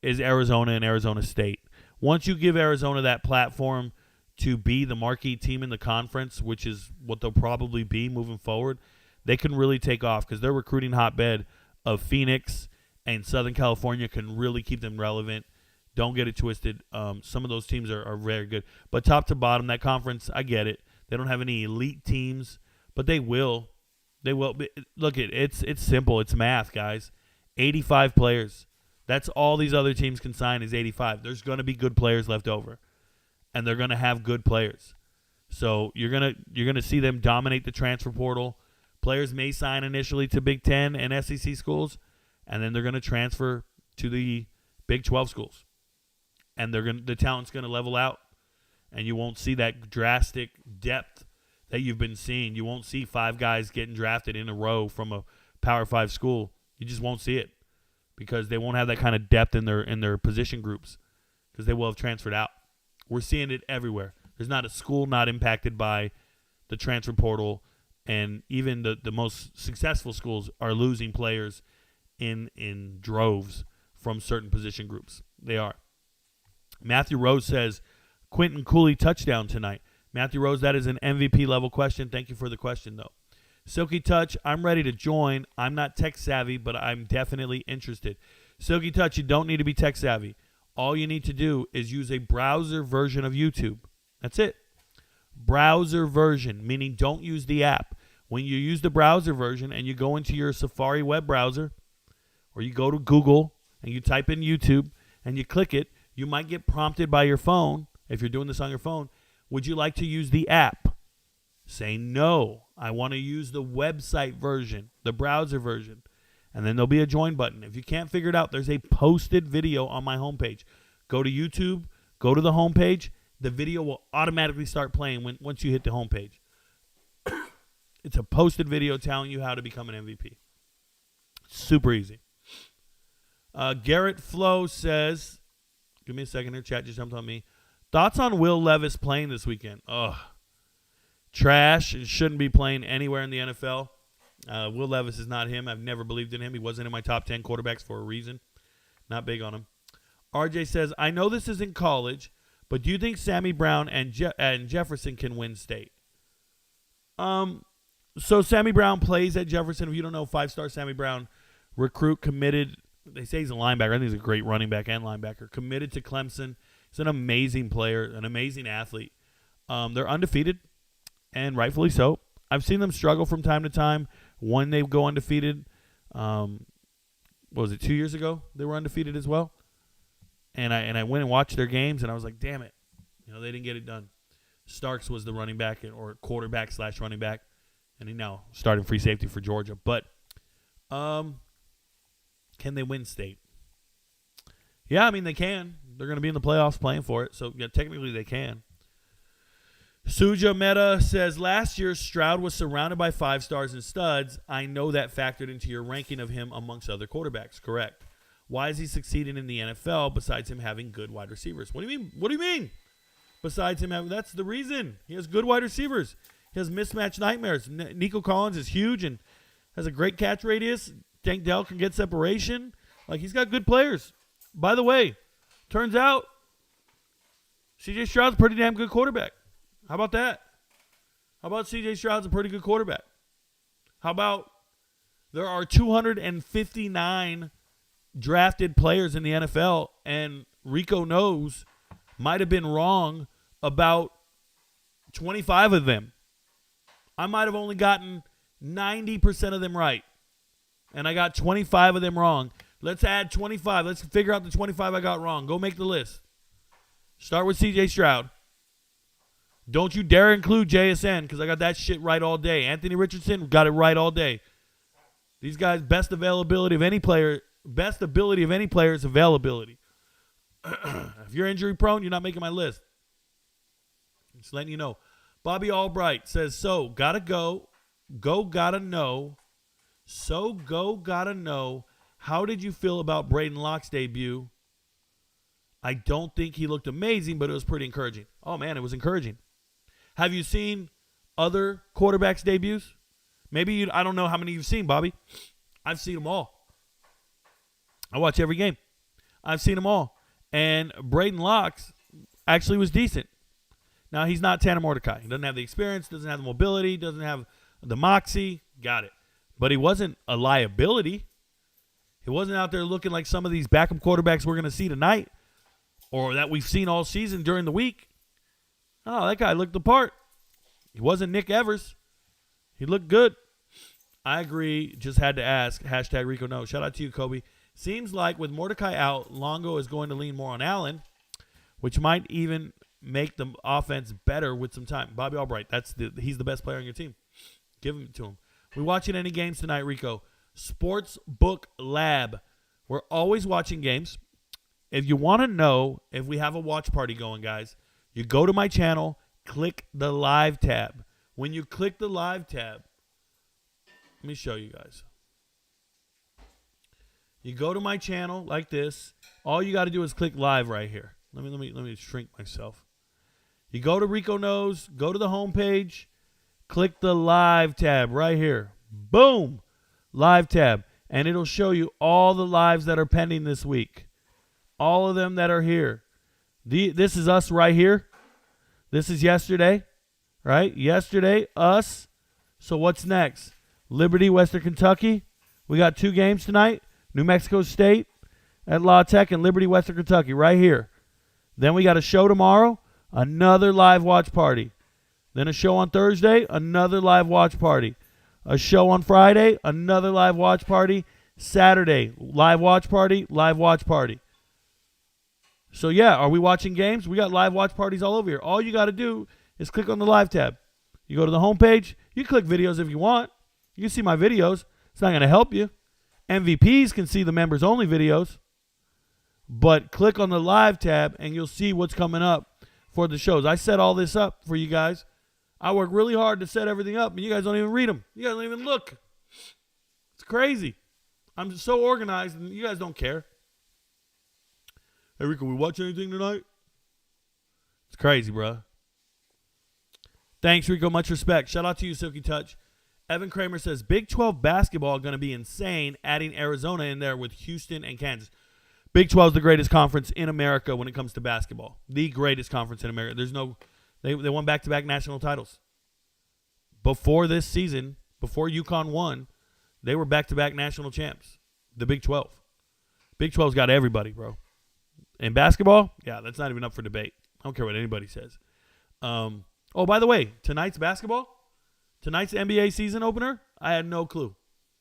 is Arizona and Arizona State. Once you give Arizona that platform to be the marquee team in the conference, which is what they'll probably be moving forward, they can really take off because their recruiting hotbed of Phoenix and Southern California can really keep them relevant. Don't get it twisted. Some of those teams are very good. But top to bottom, that conference, I get it. They don't have any elite teams, but they will. They will. Look, it's simple. It's math, guys. 85 players. That's all these other teams can sign is 85. There's going to be good players left over, and they're going to have good players. So you're gonna see them dominate the transfer portal. Players may sign initially to Big 10 and SEC schools, and then they're going to transfer to the Big 12 schools. And the talent's going to level out, and you won't see that drastic depth that you've been seeing. You won't see 5 guys getting drafted in a row from a Power 5 school. You just won't see it because they won't have that kind of depth in their position groups because they will have transferred out. We're seeing it everywhere. There's not a school not impacted by the transfer portal, and even the most successful schools are losing players in droves from certain position groups. They are. Matthew Rose says, Quentin Cooley touchdown tonight. Matthew Rose, that is an MVP level question. Thank you for the question, though. Silky Touch, I'm ready to join. I'm not tech savvy, but I'm definitely interested. Silky Touch, you don't need to be tech savvy. All you need to do is use a browser version of YouTube. That's it. Browser version, meaning don't use the app. When you use the browser version and you go into your Safari web browser or you go to Google and you type in YouTube and you click it, you might get prompted by your phone, if you're doing this on your phone, would you like to use the app? say no. I want to use the website version, the browser version. And then there'll be a join button. If you can't figure it out, there's a posted video on my homepage. Go to YouTube, go to the homepage. The video will automatically start playing once you hit the homepage. It's a posted video telling you how to become an MVP. Super easy. Garrett Flo says, give me a second here, chat just jumped on me. Thoughts on Will Levis playing this weekend? Ugh. Trash. It shouldn't be playing anywhere in the NFL. Will Levis is not him. I've never believed in him. He wasn't in my top 10 quarterbacks for a reason. Not big on him. RJ says, I know this isn't college, but do you think Sammy Brown and Jefferson can win state? So Sammy Brown plays at Jefferson. If you don't know, 5-star Sammy Brown, recruit, committed. They say he's a linebacker. I think he's a great running back and linebacker. Committed to Clemson. He's an amazing player, an amazing athlete. They're undefeated, and rightfully so. I've seen them struggle from time to time when they go undefeated. What was it, 2 years ago? They were undefeated as well. And I went and watched their games, and I was like, damn it. They didn't get it done. Starks was the running back or quarterback / running back, and he now starting free safety for Georgia. But can they win state? Yeah, I mean, they can. They're going to be in the playoffs playing for it, so yeah, technically they can. Suja Meta says, last year Stroud was surrounded by 5-stars and studs. I know that factored into your ranking of him amongst other quarterbacks. Correct. Why is he succeeding in the NFL besides him having good wide receivers? What do you mean? What do you mean? Besides him having, that's the reason. He has good wide receivers. He has mismatched nightmares. Nico Collins is huge and has a great catch radius. Tank Dell can get separation. Like, he's got good players. By the way, turns out C.J. Stroud's a pretty damn good quarterback. How about that? How about C.J. Stroud's a pretty good quarterback? How about there are 259 drafted players in the NFL, and Rico Knows might have been wrong about 25 of them. I might have only gotten 90% of them right, and I got 25 of them wrong. Let's add 25. Let's figure out the 25 I got wrong. Go make the list. Start with C.J. Stroud. Don't you dare include JSN because I got that shit right all day. Anthony Richardson got it right all day. These guys, best ability of any player is availability. If you're injury prone, you're not making my list. Just letting you know. Bobby Albright says, gotta know. How did you feel about Braden Locke's debut? I don't think he looked amazing, but it was pretty encouraging. Oh, man, it was encouraging. Have you seen other quarterbacks' debuts? Maybe I don't know how many you've seen, Bobby. I've seen them all. I watch every game. I've seen them all. And Braden Locke's actually was decent. Now, he's not Tanner Mordecai. He doesn't have the experience, doesn't have the mobility, doesn't have the moxie. Got it. But he wasn't a liability. He wasn't out there looking like some of these backup quarterbacks we're going to see tonight or that we've seen all season during the week. Oh, that guy looked the part. He wasn't Nick Evers. He looked good. I agree. Just had to ask. Hashtag Rico Knows. Shout out to you, Kobe. Seems like with Mordecai out, Longo is going to lean more on Allen, which might even make the offense better with some time. Bobby Albright, he's the best player on your team. Give him to him. We watching any games tonight, Rico? Sportsbook Lab. We're always watching games. If you want to know if we have a watch party going, guys, you go to my channel, click the live tab. When you click the live tab, let me show you guys. You go to my channel like this. All you got to do is click live right here. Let me shrink myself. You go to Rico Knows, go to the homepage, click the live tab right here. Boom, live tab, and it'll show you all the lives that are pending this week. All of them that are here. This is us right here. This is yesterday, right? Yesterday, us. So what's next? Liberty, Western Kentucky. We got 2 games tonight. New Mexico State at La Tech and Liberty, Western Kentucky, right here. Then we got a show tomorrow, another live watch party. Then a show on Thursday, another live watch party. A show on Friday, another live watch party. Saturday, live watch party, live watch party. So, yeah, are we watching games? We got live watch parties all over here. All you got to do is click on the live tab. You go to the homepage. You click videos if you want. You can see my videos. It's not going to help you. MVPs can see the members-only videos. But click on the live tab, and you'll see what's coming up for the shows. I set all this up for you guys. I work really hard to set everything up, and you guys don't even read them. You guys don't even look. It's crazy. I'm just so organized, and you guys don't care. Hey, Rico, we watch anything tonight? It's crazy, bro. Thanks, Rico. Much respect. Shout out to you, Silky Touch. Evan Kramer says, Big 12 basketball going to be insane, adding Arizona in there with Houston and Kansas. Big 12 is the greatest conference in America when it comes to basketball. The greatest conference in America. There's no, they won back-to-back national titles. Before this season, before UConn won, they were back-to-back national champs. The Big 12. Big 12's got everybody, bro. In basketball, yeah, that's not even up for debate. I don't care what anybody says. Oh, by the way, tonight's basketball, tonight's NBA season opener, I had no clue.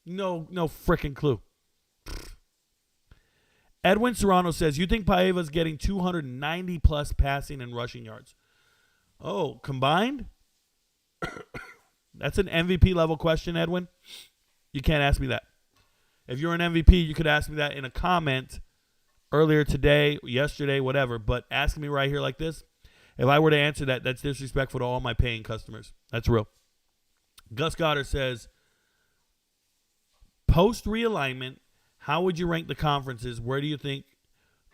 No freaking clue. Edwin Serrano says, you think Paeva's getting 290-plus passing and rushing yards? Oh, combined? That's an MVP-level question, Edwin. You can't ask me that. If you're an MVP, you could ask me that in a comment earlier today, yesterday, whatever. But asking me right here like this, if I were to answer that, that's disrespectful to all my paying customers. That's real. Gus Goddard says, post-realignment, how would you rank the conferences? Where do you think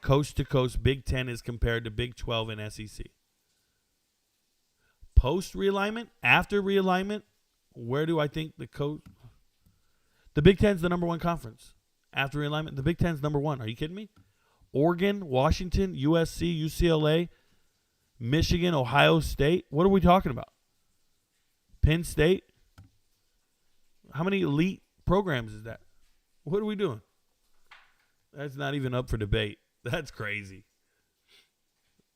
coast-to-coast Big 10 is compared to Big 12 and SEC? Post-realignment? After realignment? Where do I think the Big 10 is the number one conference. After realignment, the Big 10 is number one. Are you kidding me? Oregon, Washington, USC, UCLA, Michigan, Ohio State. What are we talking about? Penn State? How many elite programs is that? What are we doing? That's not even up for debate. That's crazy.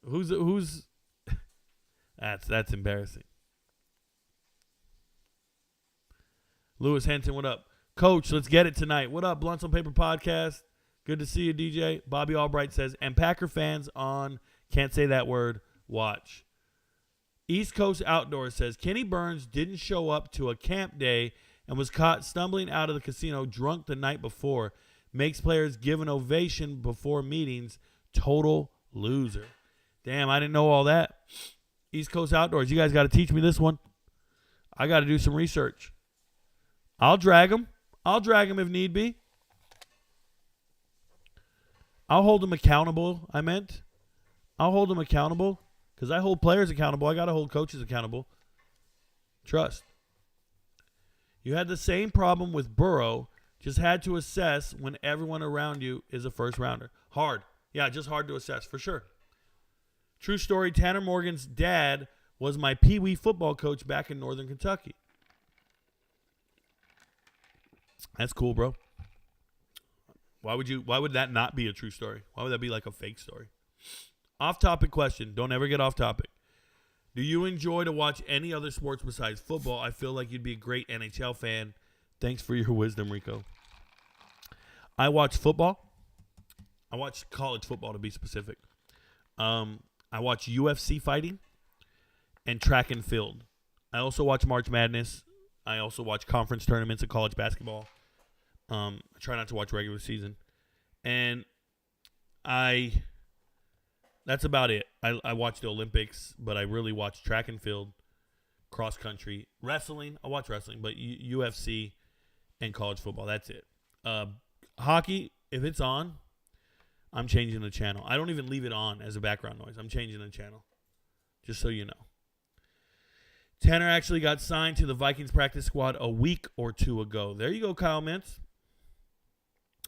Who's that's embarrassing. Lewis Henson, what up? Coach, let's get it tonight. What up, Blunts on Paper Podcast? Good to see you, DJ. Bobby Albright says, and Packer fans on, can't say that word, watch. East Coast Outdoors says, Kenny Burns didn't show up to a camp day and was caught stumbling out of the casino drunk the night before. Makes players give an ovation before meetings. Total loser. Damn, I didn't know all that. East Coast Outdoors, you guys got to teach me this one. I got to do some research. I'll drag him. I'll drag him if need be. I'll hold him accountable, I'll hold him accountable because I hold players accountable. I got to hold coaches accountable. Trust. You had the same problem with Burrow, just had to assess when everyone around you is a first rounder. Hard. Yeah, just hard to assess for sure. True story, Tanner Morgan's dad was my Pee-wee football coach back in Northern Kentucky. That's cool, bro. Why would that not be a true story? Why would that be like a fake story? Off-topic question. Don't ever get off topic. Do you enjoy to watch any other sports besides football? I feel like you'd be a great NHL fan. Thanks for your wisdom, Rico. I watch football. I watch college football to be specific. I watch UFC fighting and track and field. I also watch March Madness. I also watch conference tournaments of college basketball. I try not to watch regular season. And that's about it. I watch the Olympics, but I really watch track and field, cross country, wrestling. I watch wrestling, but UFC and college football. That's it. Hockey, if it's on, I'm changing the channel. I don't even leave it on as a background noise. I'm changing the channel, just so you know. Tanner actually got signed to the Vikings practice squad a week or two ago. There you go, Kyle Mintz.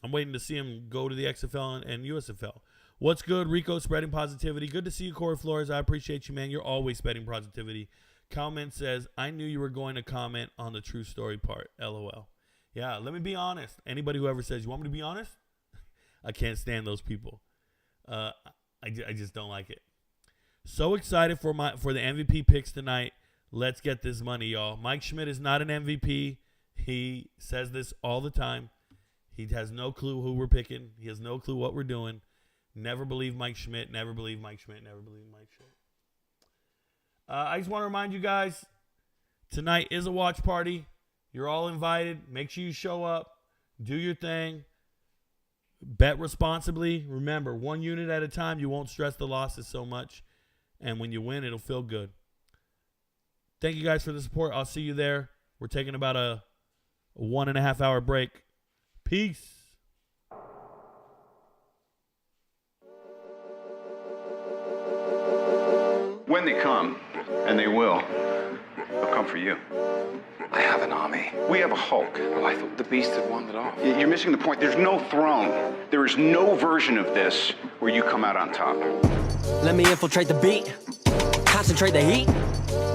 I'm waiting to see him go to the XFL and USFL. What's good, Rico? Spreading positivity. Good to see you, Corey Flores. I appreciate you, man. You're always spreading positivity. Kyle Mintz says, I knew you were going to comment on the true story part. LOL. Yeah, let me be honest. Anybody who ever says, you want me to be honest? I can't stand those people. I just don't like it. So excited for the MVP picks tonight. Let's get this money, y'all. Mike Schmidt is not an MVP. He says this all the time. He has no clue who we're picking. He has no clue what we're doing. Never believe Mike Schmidt. Never believe Mike Schmidt. Never believe Mike Schmidt. I just want to remind you guys, Tonight is a watch party. You're all invited. Make sure you show up. Do your thing. Bet responsibly. Remember, 1 unit at a time. You won't stress the losses so much. And when you win, it'll feel good. Thank you guys for the support. I'll see you there. We're taking about a 1.5 hour break. Peace. When they come, and they will, they'll come for you. I have an army. We have a Hulk. Well, I thought the beast had won it off. You're missing the point. There's no throne. There is no version of this where you come out on top. Let me infiltrate the beat, concentrate the heat.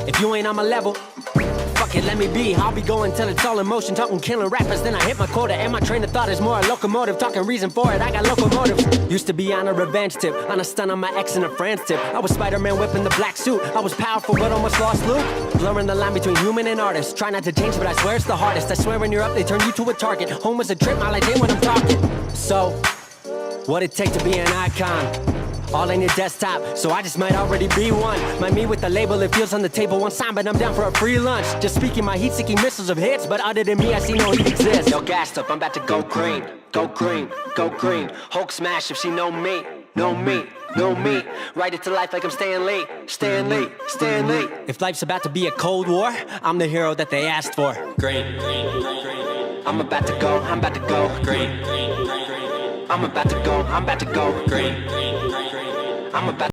If you ain't on my level, fuck it, let me be. I'll be going till it's all in motion, talking killing rappers, then I hit my quota. And my train of thought is more a locomotive, talking reason for it, I got locomotive. Used to be on a revenge tip, on a stun on my ex and a friend's tip. I was Spider-Man whipping the black suit, I was powerful but almost lost Luke. Blurring the line between human and artist, try not to change but I swear it's the hardest. I swear when you're up they turn you to a target. Home was a trip, my life ain't when I'm talking. So, what it take to be an icon? All in your desktop, so I just might already be one. My me with the label, it feels on the table one sign, but I'm down for a free lunch. Just speaking my heat-seeking missiles of hits, but other than me, I see no heat exist. Yo, gassed up, I'm about to go green, go green, go green. Hulk smash if she know me, know me, know me. Write it to life like I'm Stan Lee, Stan Lee, Stan Lee. If life's about to be a cold war, I'm the hero that they asked for. Green, green, green, green. I'm about to go green, green, green, green. I'm about to go green, green, green, green. I'm about